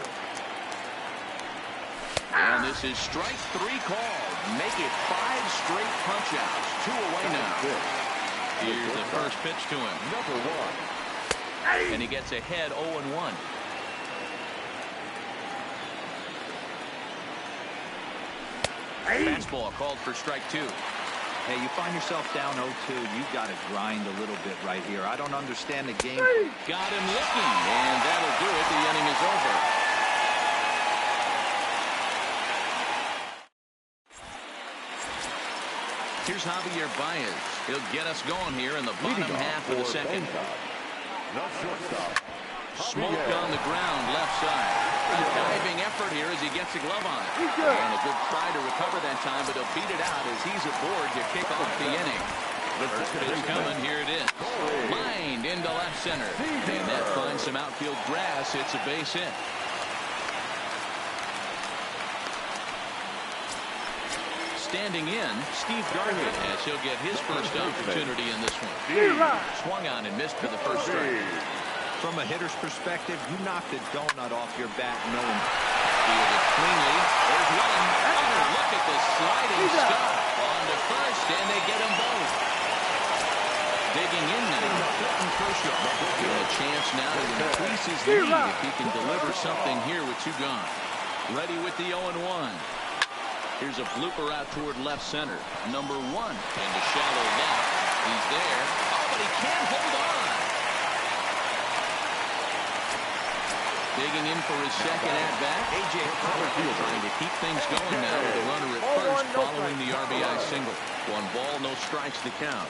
And this is strike 3 called. Make it 5 straight punch-outs. 2 away now. Here's the first pitch to him. Number 1. And he gets ahead 0-1. Fastball called for strike 2. Hey, you find yourself down 0-2. You've got to grind a little bit right here. I don't understand the game. Got him looking, and that'll do it. The inning is over. Here's Javier Baez. He'll get us going here in the bottom half of the second. Not shortstop. Smoke on the ground, left side. A diving effort here as he gets a glove on it. And a good try to recover that time, but he'll beat it out as he's aboard to kick off the inning. First pitch coming, here it is. Lined into left center. And that finds some outfield grass. It's a base hit. Standing in, Steve Garvin, as he'll get his first opportunity in this one. Swung on and missed for the first strike. From a hitter's perspective, you knocked a donut off your bat knowing. Fielded cleanly. There's one. Oh, look at the sliding stop. On to first, and they get them both. Digging in now. Given a chance now to increase his lead if he can deliver something here with 2 gone. Ready with the 0-1. Here's a blooper out toward left center. Number 1 into shallow left. He's there. Oh, but he can't hold on. Digging in for his second at-bat. A.J. Preller trying to keep things going now with a runner at first following the RBI single. 1 ball, no strikes to count.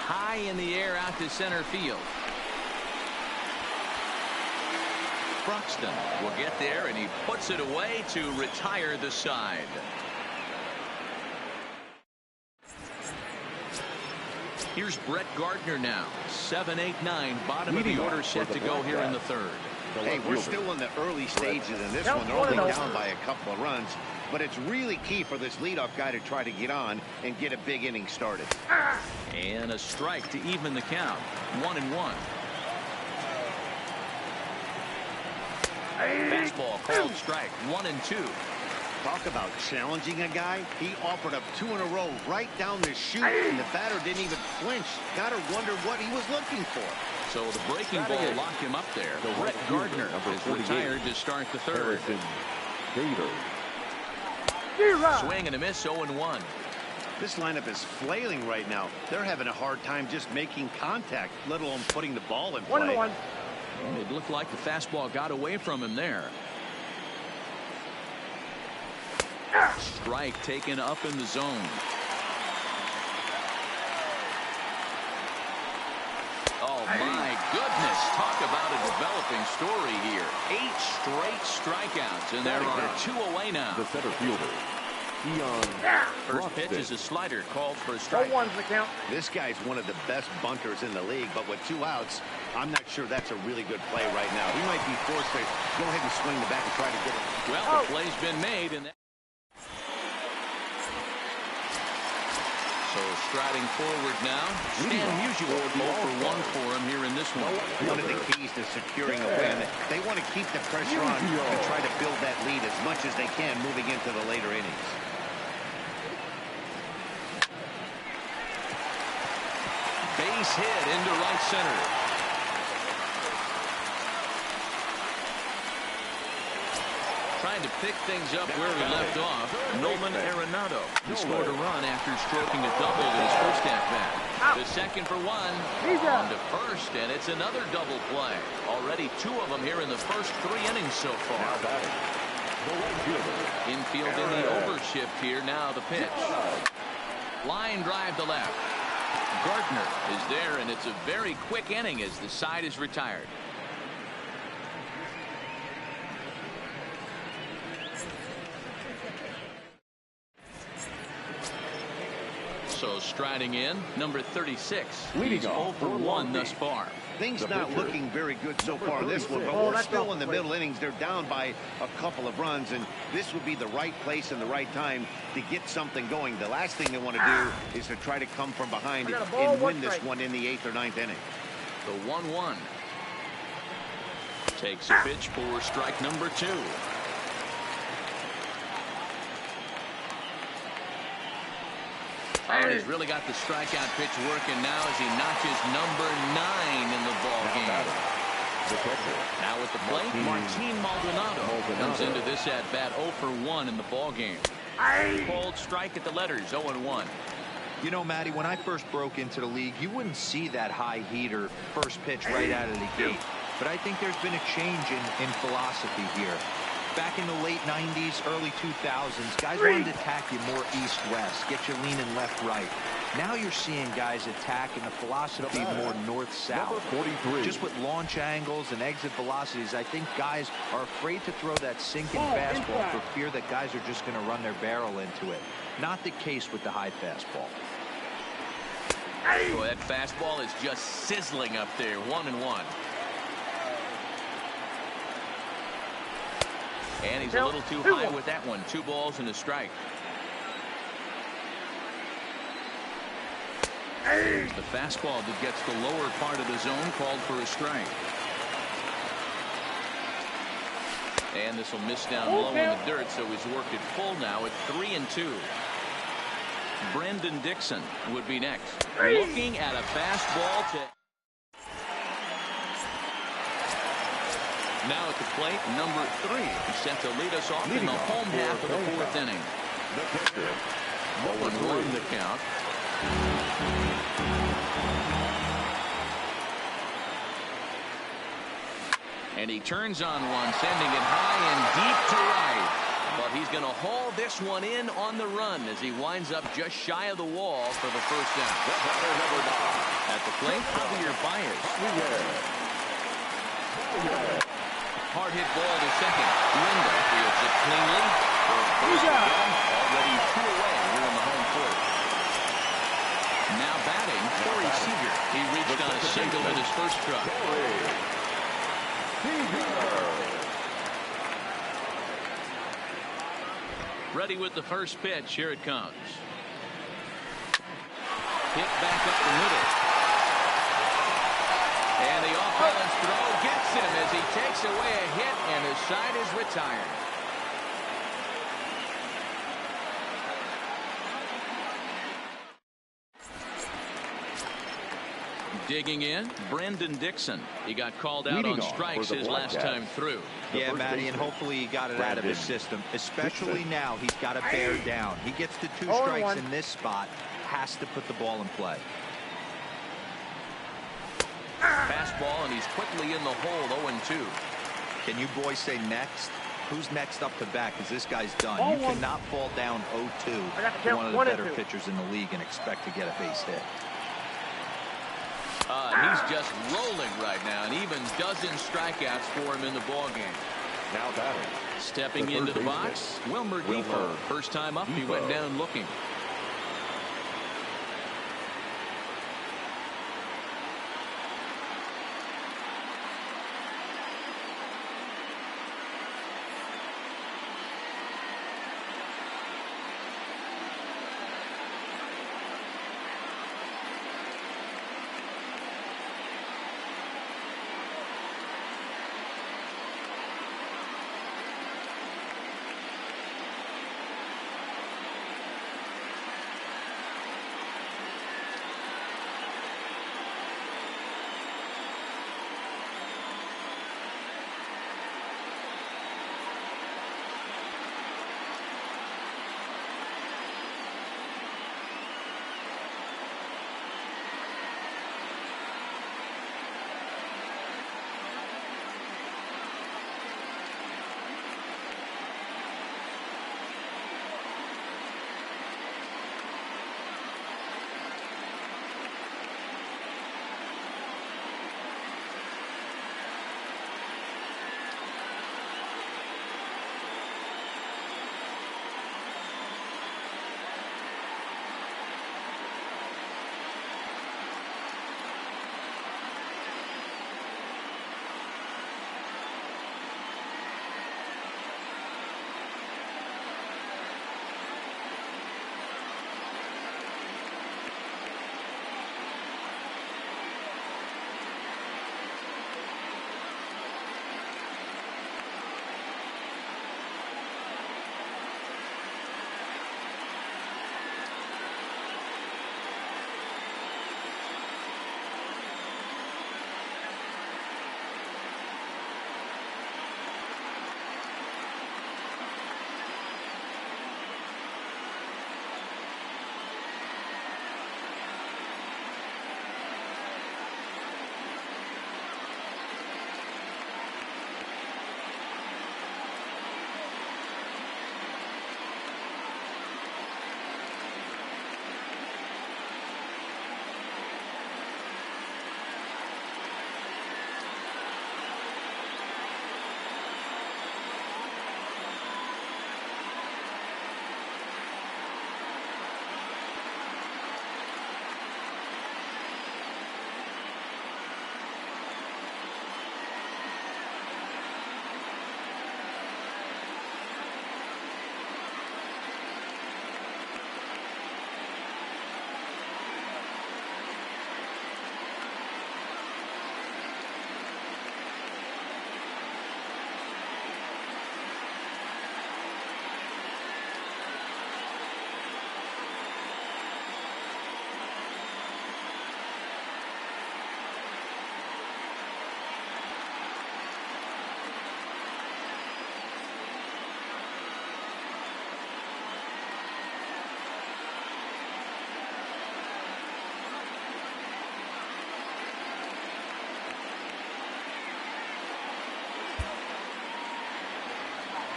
High in the air out to center field. Bruxton will get there, and he puts it away to retire the side. Here's Brett Gardner now. 7, 8, 9. Bottom of the order set to go here in the third. Hey, we're still in the early stages in this one. They're only down by a couple of runs, but it's really key for this leadoff guy to try to get on and get a big inning started. And a strike to even the count. 1-1. Fastball called strike. 1-2. Talk about challenging a guy. He offered up 2 in a row right down the chute, and the batter didn't even flinch. Got to wonder what he was looking for. So the breaking ball locked him up there. Brett Gardner is retired to start the third. Swing and a miss. 0-1. This lineup is flailing right now. They're having a hard time just making contact, let alone putting the ball in play. 1-1. It looked like the fastball got away from him there. Strike taken up in the zone. Oh my goodness, talk about a developing story here. 8 straight strikeouts, and there are 2 away now. The center fielder. First pitch is a slider called for a strike. 0-1's the count. This guy's one of the best bunters in the league, but with 2 outs, I'm not sure that's a really good play right now. He might be forced to go ahead and swing the bat and try to get it. Well, the play's been made, and so striding forward now. Stan Musial 0-for-1 for him here in this one. One of the keys to securing a win, they want to keep the pressure on and try to build that lead as much as they can moving into the later innings. Base hit into right center. trying to pick things up where we left off. Nolan Arenado. He scored a run after stroking a double in his first at-bat. The second for one. On to first, and it's another double play. Already 2 of them here in the first 3 innings so far. Infield in the overshift here. Now the pitch. Line drive to left. Gardner is there, and it's a very quick inning as the side is retired. So striding in, number 36. He's 0 for 1 thus far. Things not looking very good so far in this one, but we're still in the middle innings. They're down by a couple of runs, and this would be the right place and the right time to get something going. The last thing they want to do is to try to come from behind and win this one in the 8th or 9th inning. The 1-1. Takes a pitch for strike number 2. Oh, he's really got the strikeout pitch working now as he notches number 9 in the ball game. Now at the plate, Martin Maldonado comes into this at-bat 0 for 1 in the ball game. Cold strike at the letters, 0-1. You know, Matty, when I first broke into the league, you wouldn't see that high heater first pitch right out of the gate. But I think there's been a change in philosophy here. Back in the late 90s, early 2000s, guys wanted to attack you more east-west, get you leaning left-right. Now you're seeing guys attacking the philosophy more north-south. Just with launch angles and exit velocities, I think guys are afraid to throw that sinking fastball for fear that guys are just going to run their barrel into it. Not the case with the high fastball. Boy, that fastball is just sizzling up there, 1-1. And he's a little too high with that one. 2 balls and a strike. Here's the fastball that gets the lower part of the zone, called for a strike. And this will miss down low in the dirt, so he's worked it full now at 3-2. Brendan Dixon would be next. Looking at a fastball to... Now at the plate, number 3, set to lead us off in the home half of the 4th inning. 0-1 the count. And he turns on one, sending it high and deep to right. But he's going to haul this one in on the run as he winds up just shy of the wall for the first down. At the plate, Javier Baez. Hard hit ball to second. Linda fields it cleanly. Already 2 away here in the home 4th. Now batting, Corey Seager. He reached on a single in his first try. Ready with the first pitch. Here it comes. Hit back up the middle. And the off-balance throw gets him as he takes away a hit, and his side is retired. Digging in, Brendan Dixon. He got called out on strikes his last time through. Yeah, Matty, and hopefully he got it out of his system. Especially now, he's got to bear down. He gets the 2 strikes in this spot, has to put the ball in play. Fastball, and he's quickly in the hole, 0-2. Can you boys say next? Who's next up to bat? Because this guy's done. You cannot fall down 0-2 to one of the better pitchers in the league and expect to get a base hit. He's just rolling right now, and even dozen strikeouts for him in the ball game. Now batting. Stepping into the box, Wilmer Depot. First time up, he went down looking.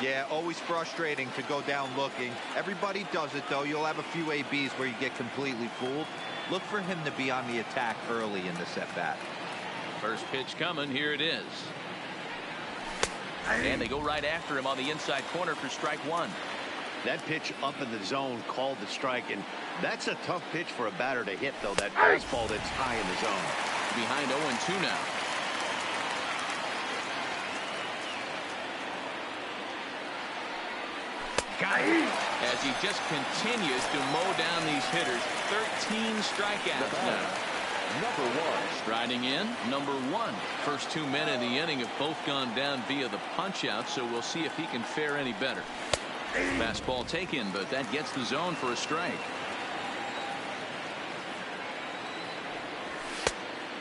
Yeah, always frustrating to go down looking. Everybody does it, though. You'll have a few ABs where you get completely fooled. Look for him to be on the attack early in this at-bat. First pitch coming. Here it is. And they go right after him on the inside corner for strike one. That pitch up in the zone called the strike, and that's a tough pitch for a batter to hit, though, that fastball that's high in the zone. Behind 0-2 now. As he just continues to mow down these hitters. 13 strikeouts now. Number one. Striding in, number one. First 2 men in the inning have both gone down via the punch out, so we'll see if he can fare any better. Fastball taken, but that gets the zone for a strike.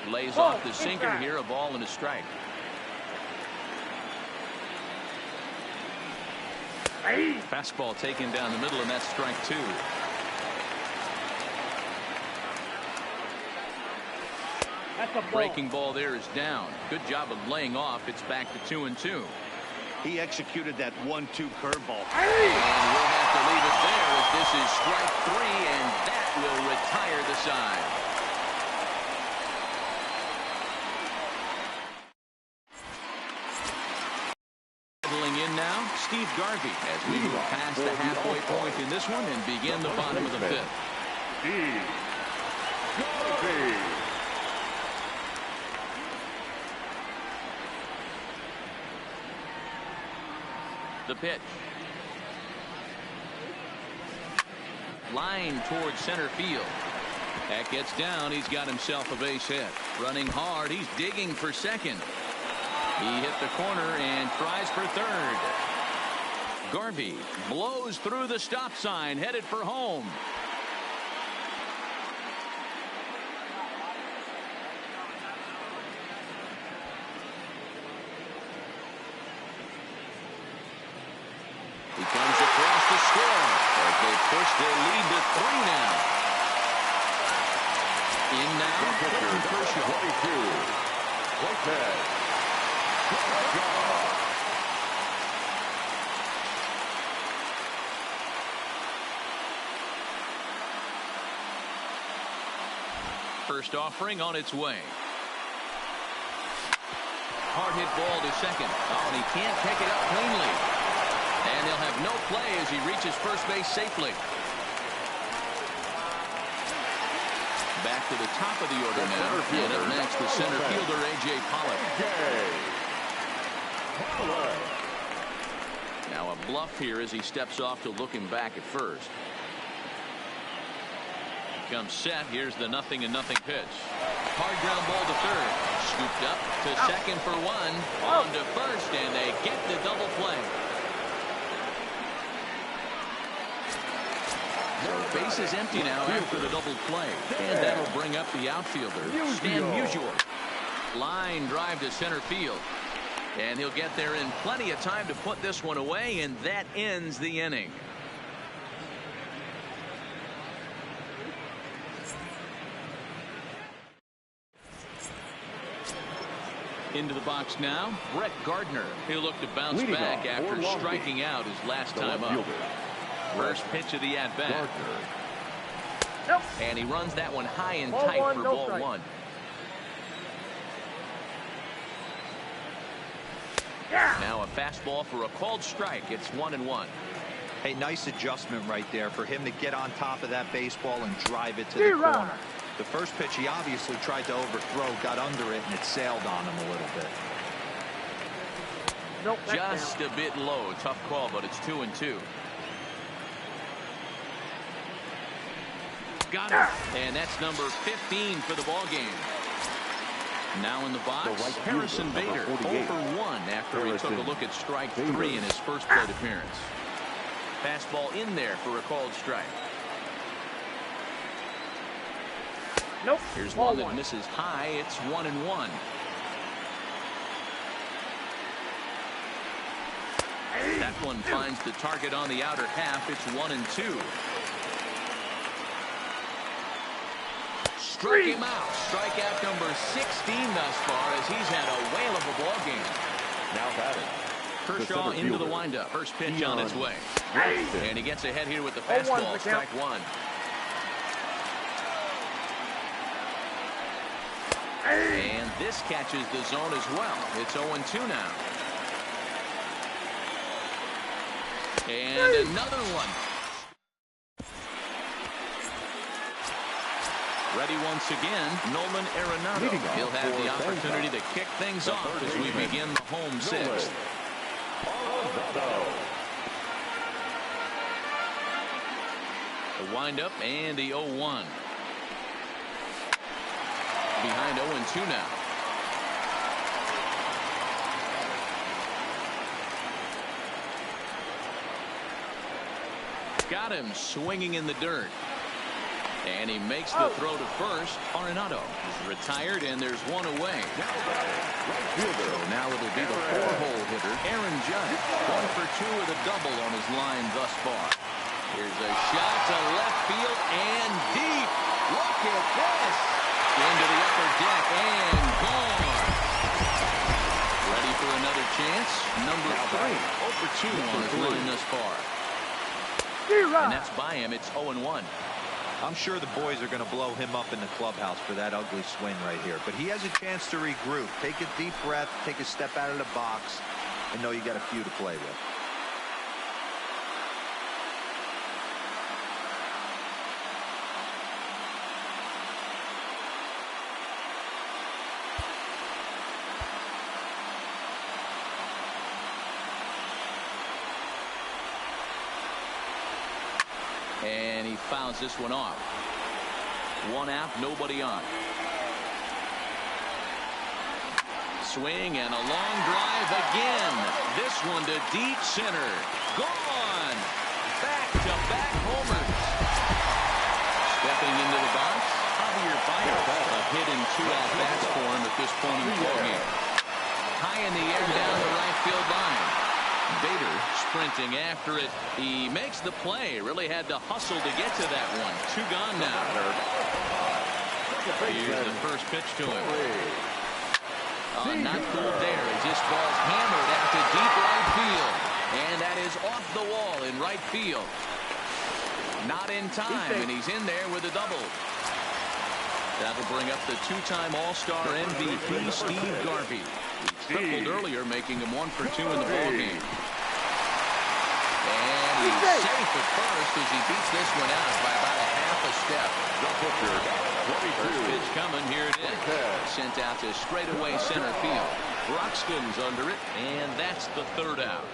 Lays off the sinker here, a ball and a strike. Fastball taken down the middle, and that's strike two. That's a ball. Breaking ball there is down. Good job of laying off. It's back to 2-2. He executed that 1-2 curveball. And we'll have to leave it there as this is strike three, and that will retire the side. In now, Steve Garvey, as we move past the halfway point in this one and begin the bottom of the fifth. Steve Garvey. The pitch. Line towards center field. That gets down. He's got himself a base hit. Running hard. He's digging for second. He hit the corner and tries for third. Garvey blows through the stop sign, headed for home. He comes across the score as they push their lead to 3 now. In now, Clayton Kershaw. 22. Lopez. First offering on its way. Hard hit ball to second. Oh, and he can't pick it up cleanly. And they'll have no play as he reaches first base safely. Back to the top of the order now. And up next, the center fielder, A.J. Pollock. Now a bluff here as he steps off to look him back at first. Comes set. Here's the 0-0 pitch. Hard ground ball to third. Scooped up to second for one. On to first, and they get the double play. So base is empty now after the double play. And that'll bring up the outfielder, Stan Musial. Line drive to center field. And he'll get there in plenty of time to put this one away, and that ends the inning. Into the box now, Brett Gardner. He'll look to bounce back after striking out his last time up. First pitch of the at-bat. And he runs that one high and tight for ball one. Now a fastball for a called strike. It's 1-1. Hey, nice adjustment right there for him to get on top of that baseball and drive it to the corner. The first pitch he obviously tried to overthrow, got under it, and it sailed on him a little bit. Nope, just a bit low. Tough call, but it's 2-2. Got it. And that's number 15 for the ball game. Now in the box, Harrison Bader, 0 for 1 after he took a look at strike 3 in his first plate appearance. Fastball in there for a called strike. Nope. Here's one that misses high. It's 1-1. That one finds the target on the outer half. It's 1-2. Struck him out. Strikeout number 16 thus far as he's had a whale of a ball game. Now batting, Kershaw into the windup. First pitch on its way. And he gets ahead here with the fastball. Strike one. And this catches the zone as well. It's 0-2 now. And another one. Ready once again, Nolan Arenado. He'll have the opportunity to kick things off as we begin the home sixth. The windup and the 0-1. Behind 0-2 now. Got him swinging in the dirt. And he makes the throw to first. Arenado is retired, and there's one away. So now it'll be the four-hole hitter, Aaron Judge. 1 for 2 with a double on his line thus far. Here's a shot to left field and deep. Look at this. Into the upper deck and gone. Ready for another chance. Number 3. 0 for 2 on his line thus far. And that's by him. It's 0-1. I'm sure the boys are going to blow him up in the clubhouse for that ugly swing right here. But he has a chance to regroup. Take a deep breath, take a step out of the box, and know you got a few to play with. And he fouls this one off. 1 out, nobody on. Swing and a long drive again. This one to deep center. Gone. Back-to-back homers. Stepping into the box, Javier Baez. A hit in 2 at-bats for him at this point in the ballgame. High in the air down the right field line. Bader sprinting after it. He makes the play. Really had to hustle to get to that one. 2 gone now. Here's the first pitch to him. Not fooled there as this ball's hammered out to deep right field. And that is off the wall in right field. Not in time, and he's in there with a double. That'll bring up the 2-time All-Star MVP, Steve Garvey. He tripled earlier, making him 1 for 2 in the ballgame. And he's safe at first as he beats this one out by about a half a step. First pitch coming, here it is. Sent out to straightaway center field. Broxton's under it, and that's the 3rd out.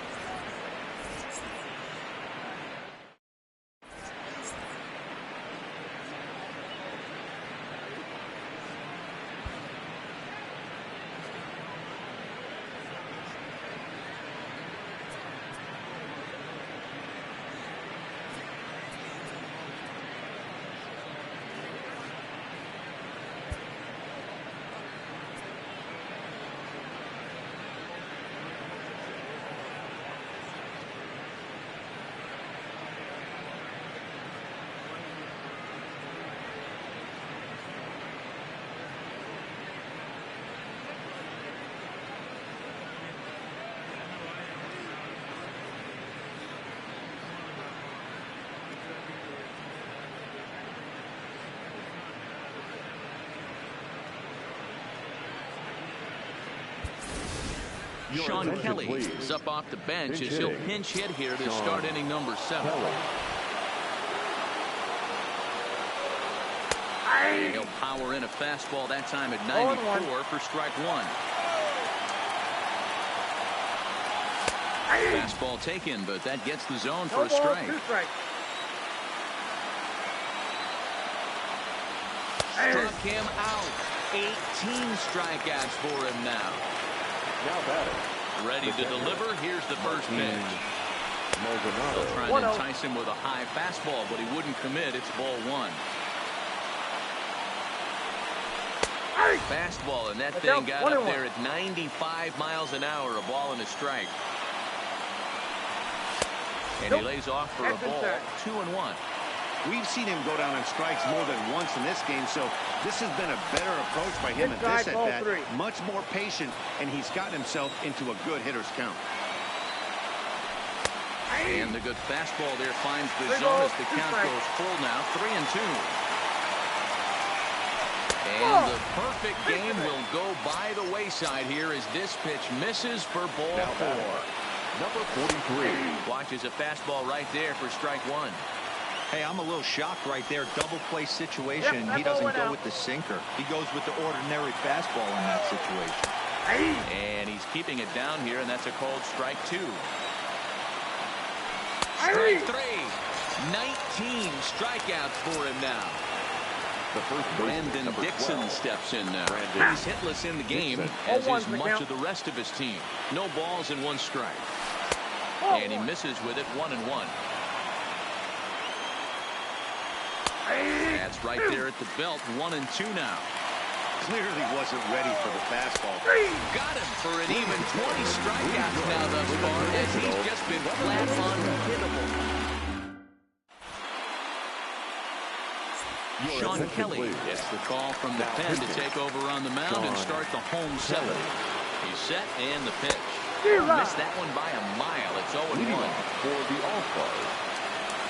Sean Kelly is up off the bench as he'll pinch hit here to start inning number 7. And he'll power in a fastball that time at 94 for strike 1. Fastball taken, but that gets the zone for a strike. Struck him out. 18 strikeouts for him now. Ready to deliver. Here's the first pitch. They'll try and entice him with a high fastball, but he wouldn't commit. It's ball 1. Fastball, and that thing got up there at 95 miles an hour, a ball and a strike. And he lays off for a ball. 2-1. We've seen him go down on strikes more than once in this game, so this has been a better approach by him at this at-bat. Much more patient, and he's gotten himself into a good hitter's count. And the good fastball there finds the zone as the count goes full now, 3-2. And the perfect game will go by the wayside here as this pitch misses for ball 4. Number 43. Watches a fastball right there for strike 1. Hey, I'm a little shocked right there. Double play situation. He doesn't go with the sinker. He goes with the ordinary fastball in that situation. And he's keeping it down here, and that's a called strike 2. Strike 3. 19 strikeouts for him now. The first Brandon Dixon steps in now. He's hitless in the game, as is much of the rest of his team. No balls and 1 strike. And he misses with it, 1-1. That's right there at the belt, 1-2 now. Clearly wasn't ready for the fastball. Got him for an even 20 strikeouts now thus far, as he's just been flat unhittable. Sean Kelly gets the call from the pen to take over on the mound and start the home 7. He's set and the pitch. Missed that one by a mile. It's 0-1. For the All-Stars,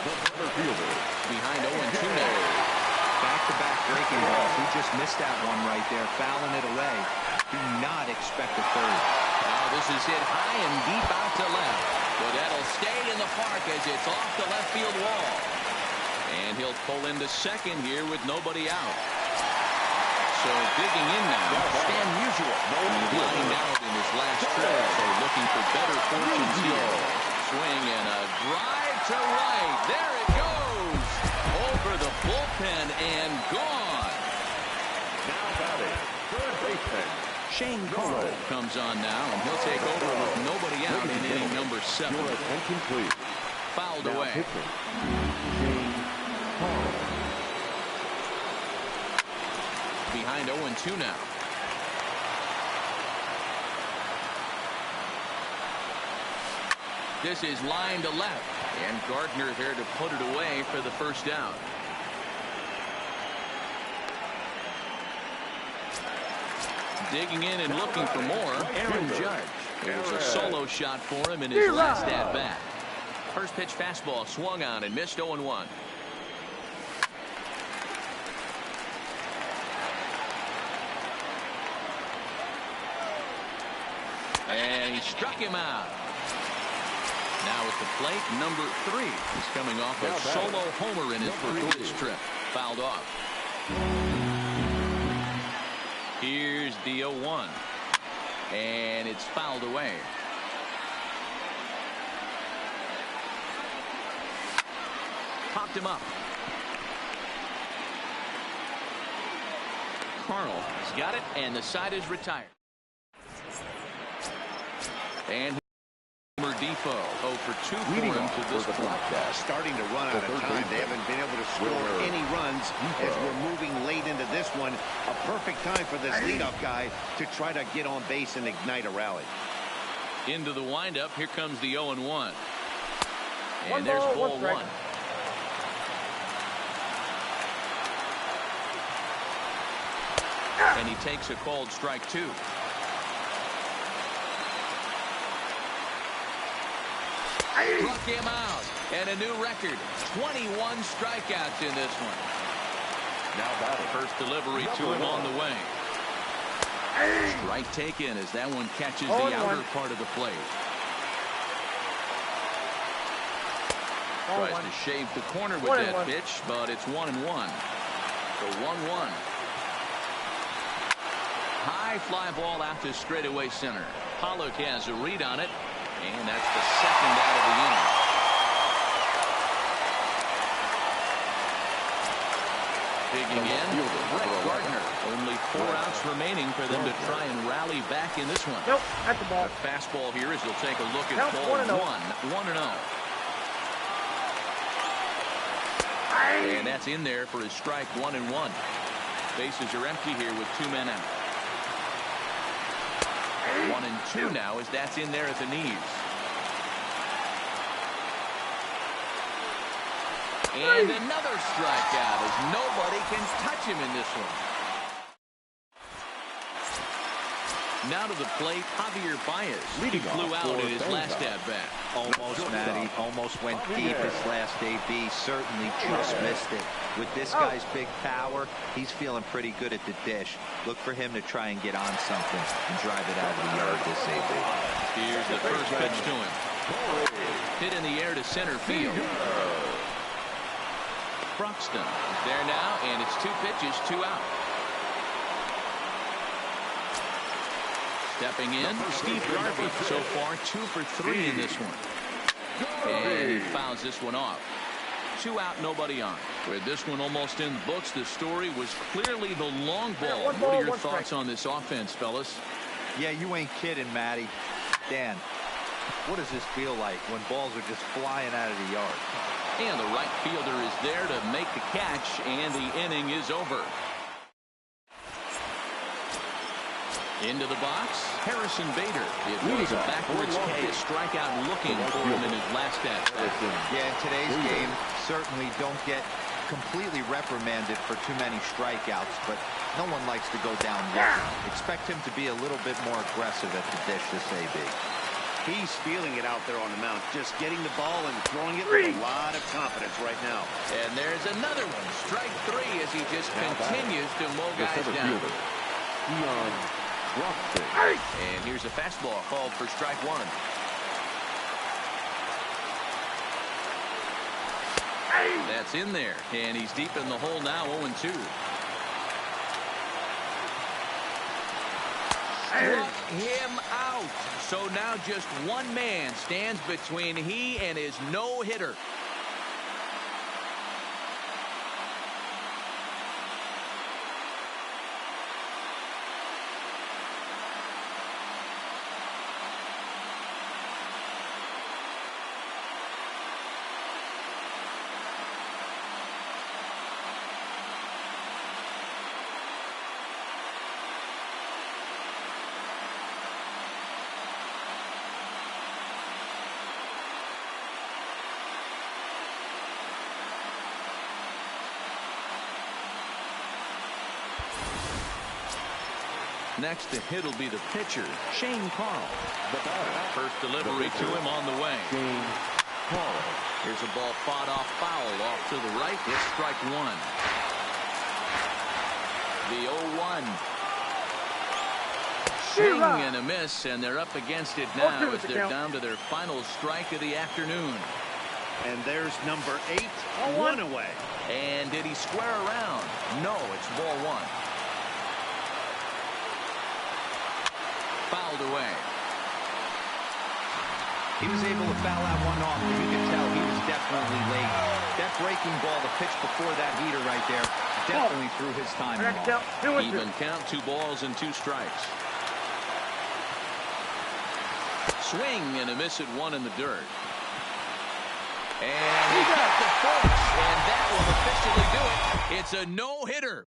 the center fielder. Behind 0-2 now. Back-to-back breaking balls. He just missed that one right there, fouling it away. Do not expect a third. Now this is hit high and deep out to left. But that'll stay in the park as it's off the left field wall. And he'll pull into second here with nobody out. So digging in now, Stan Musial. Lined out in his last trip, so looking for better fortunes here. Swing and a drive to right. There it goes. Over the bullpen and gone. Now batting, third baseman Shane Carl comes on now, and he'll take over with nobody out in inning number 7. Your attention, please. Fouled Now away. pitching, Shane Carl. Behind 0-2 now. This is line to left, and Gardner there to put it away for the first down. Digging in and looking for more, Aaron Judge. It was a solo shot for him in his last at-bat. First pitch fastball swung on and missed, 0-1. And he struck him out. Now at the plate, number 3. He's coming off a solo homer in his previous trip. Fouled off. Here's the 0-1. And it's fouled away. Popped him up. Carl has got it, and the side is retired. And Defoe 0 for 2 for him to this point. Starting to run out of time. They haven't been able to score any runs as we're moving late into this one. A perfect time for this leadoff guy to try to get on base and ignite a rally. Into the windup. Here comes the 0-1. And there's ball 1. And he takes a called strike 2. Struck him out, and a new record, 21 strikeouts in this one. Now batting. First delivery to him on the way. Strike taken as that one catches the outer part of the plate. Tries to shave the corner with that pitch, but it's 1-1. So 1-1. High fly ball out to straightaway center. Pollock has a read on it. And that's the second out of the inning. Digging in, Brett Gardner. Only 4 outs remaining for them to try and rally back in this one. Nope, at the ball. The fastball here as he'll take a look at ball 1. 1-0. And that's in there for his strike 1-1. Bases are empty here with 2 men out. 1-2 now as that's in there at the knees. And another strikeout as nobody can touch him in this one. Now to the plate, Javier Baez. He Leading flew off out for in his last Bangkok. at-bat. Almost, Matty. Almost went deep his last AB. Certainly just missed it. With this guy's big power, he's feeling pretty good at the dish. Look for him to try and get on something and drive it out of the yard this AB. Here's the first pitch to him. Hit in the air to center field. Broxton is there now, and it's 2 pitches, 2 out. Stepping in, Steve Garvey. So far, 2 for 3 in this one. And he fouls this one off. 2 out, nobody on. With this one almost in the books, the story was clearly the long ball. What are your thoughts on this offense, fellas? Yeah, you ain't kidding, Matty. Dan, what does this feel like when balls are just flying out of the yard? And the right fielder is there to make the catch, and the inning is over. Into the box, Harrison Bader. It was a backwards K, a strikeout looking for him in his last at-bat. Yeah, in today's game, certainly don't get completely reprimanded for too many strikeouts, but no one likes to go down low. Expect him to be a little bit more aggressive at the dish this AB. He's feeling it out there on the mound, just getting the ball and throwing it with a lot of confidence right now. And there's another one, strike 3, as he just continues to mow guys down. And here's a fastball called for strike 1. That's in there, and he's deep in the hole now, 0-2. Struck him out. So now just one man stands between he and his no-hitter. Next to hit will be the pitcher, Shane Carl. The batter. First delivery to him on the way. Shane Carl. Here's a ball fought off foul off to the right. It's strike 1. The 0-1. Swing and a miss, and they're up against it now as they're down to their final strike of the afternoon. And there's number 8, 1 away. And did he square around? No, it's ball 1. Fouled away. He was able to foul that one off, but you can tell he was definitely late. That breaking ball, the pitch before that heater right there, definitely threw his timing off. Even count, 2 balls and 2 strikes. Swing and a miss at 1 in the dirt. And he got the force, and that will officially do it. It's a no-hitter.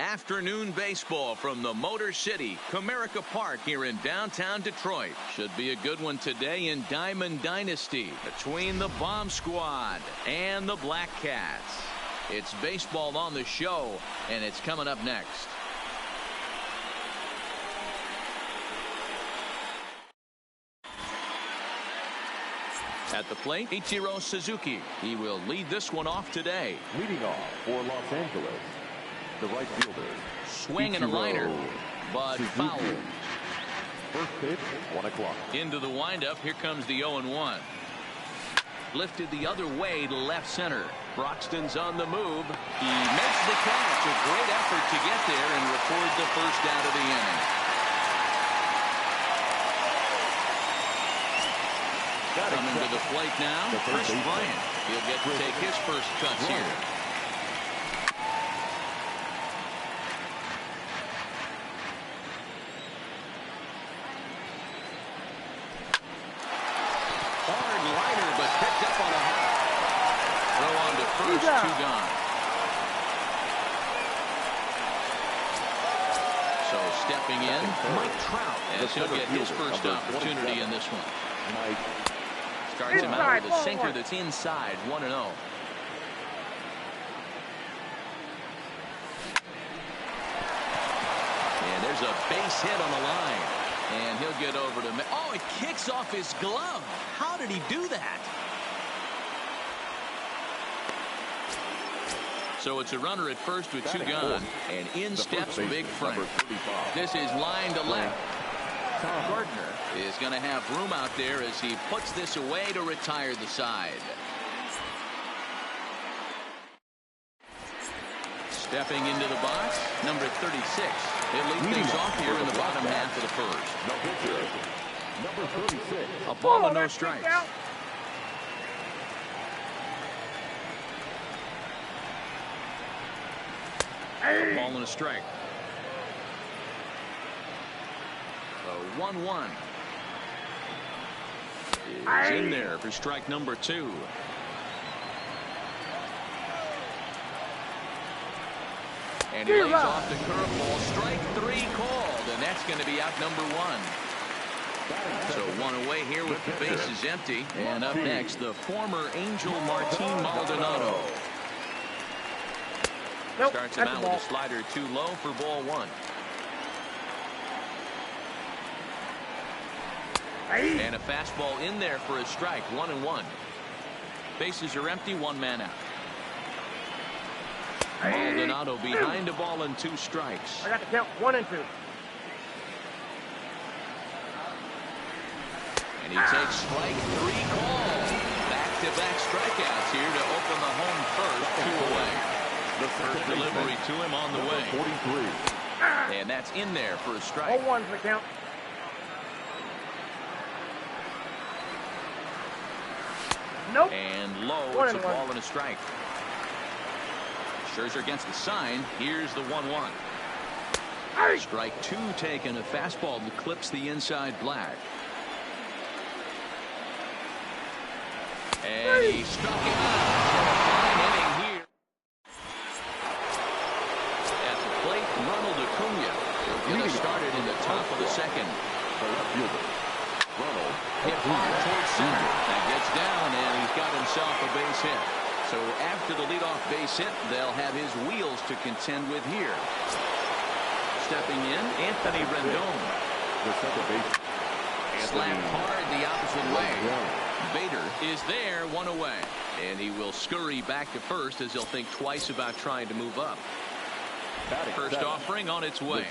Afternoon baseball from the Motor City, Comerica Park here in downtown Detroit. Should be a good one today in Diamond Dynasty between the Bomb Squad and the Black Cats. It's baseball on the show, and it's coming up next. At the plate, Ichiro Suzuki. He will lead this one off today. Leading off for Los Angeles, the right fielder. Swing and a liner, but foul. First pitch, 1 o'clock. Into the windup, here comes the 0-1. Lifted the other way to left center. Broxton's on the move. He makes the catch. A great effort to get there and record the first out of the inning. Coming to the plate now, Chris Bryant. He'll get to take his first cuts here. Hard liner, but picked up on a throw on to first, 2 gone. So stepping in, Mike Trout, as he'll get his first opportunity in this one. Starts him out with a sinker that's inside, 1-0. And there's a base hit on the line. And he'll get over to... Oh, it kicks off his glove. How did he do that? So it's a runner at first with 2 gone. And in steps Big Frank. This is line to left. Gardner is going to have room out there as he puts this away to retire the side. Stepping into the box, number 36. He'll lead things off here in the bottom half of the first. Number 36. A ball and no strikes. A ball and a strike. 1-1 is in there for strike number 2. And he lays off the curveball. Strike 3 called, and that's going to be out number 1. So 1 away here with the bases empty. And up next, the former Angel Martin Maldonado. Starts him out with a slider too low for ball 1. And a fastball in there for a strike, 1-1. Bases are empty, 1 man out. Maldonado behind a ball and 2 strikes. I got to count 1 and 2. And he takes strike 3 call. Back-to-back strikeouts here to open the home first, 2 away. The first delivery to him on the way. 43. And that's in there for a strike. 0-1's the count. Nope. And low, it's a ball and a strike. Scherzer against the sign. Here's the 1-1. Strike 2 taken. A fastball that clips the inside black. And he struck him out. Fine inning here. At the plate, Ronald Acuna. He'll get us started in the top of the second. The left fielder, Ronald Hit hard towards center. That gets down, and he's got himself a base hit. So after the leadoff base hit, they'll have his wheels to contend with here. Stepping in, Anthony Rendon. The second base. Slapped hard the opposite way. Bader is there, 1 away. And he will scurry back to first as he'll think twice about trying to move up. First offering on its way.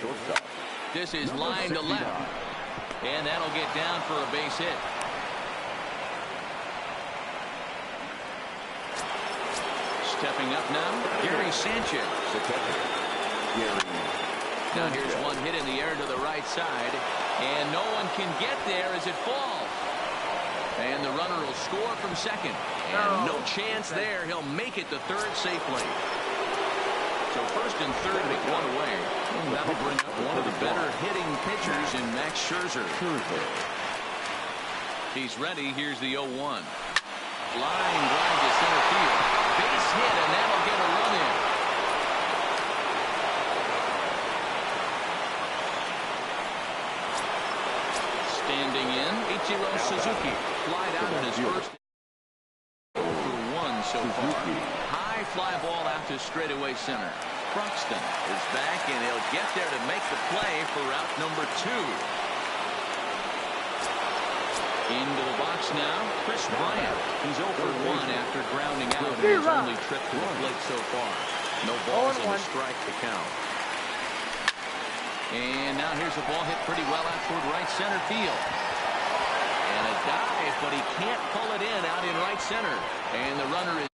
This is line to left. And that'll get down for a base hit. Stepping up now, Gary Sanchez. Now here's one hit in the air to the right side. And no one can get there as it falls. And the runner will score from second. And no chance there. He'll make it to third safely. So first and third with 1 away. That'll bring up one of the better hitting pitchers in Max Scherzer. He's ready. Here's the 0-1. Line drive to center field. Base hit, and that'll get a run in. Standing in, Ichiro Suzuki. Flied out in his first. 0 for 1 so far. High fly ball out to straightaway center. Buxton is back, and he'll get there to make the play for route number 2. Into the box now, Chris Bryant. He's 0 for 1 after grounding out in his only trip to the plate so far. No balls and a strike to count. And now here's a ball hit pretty well out toward right center field. And a dive, but he can't pull it in out in right center. And the runner is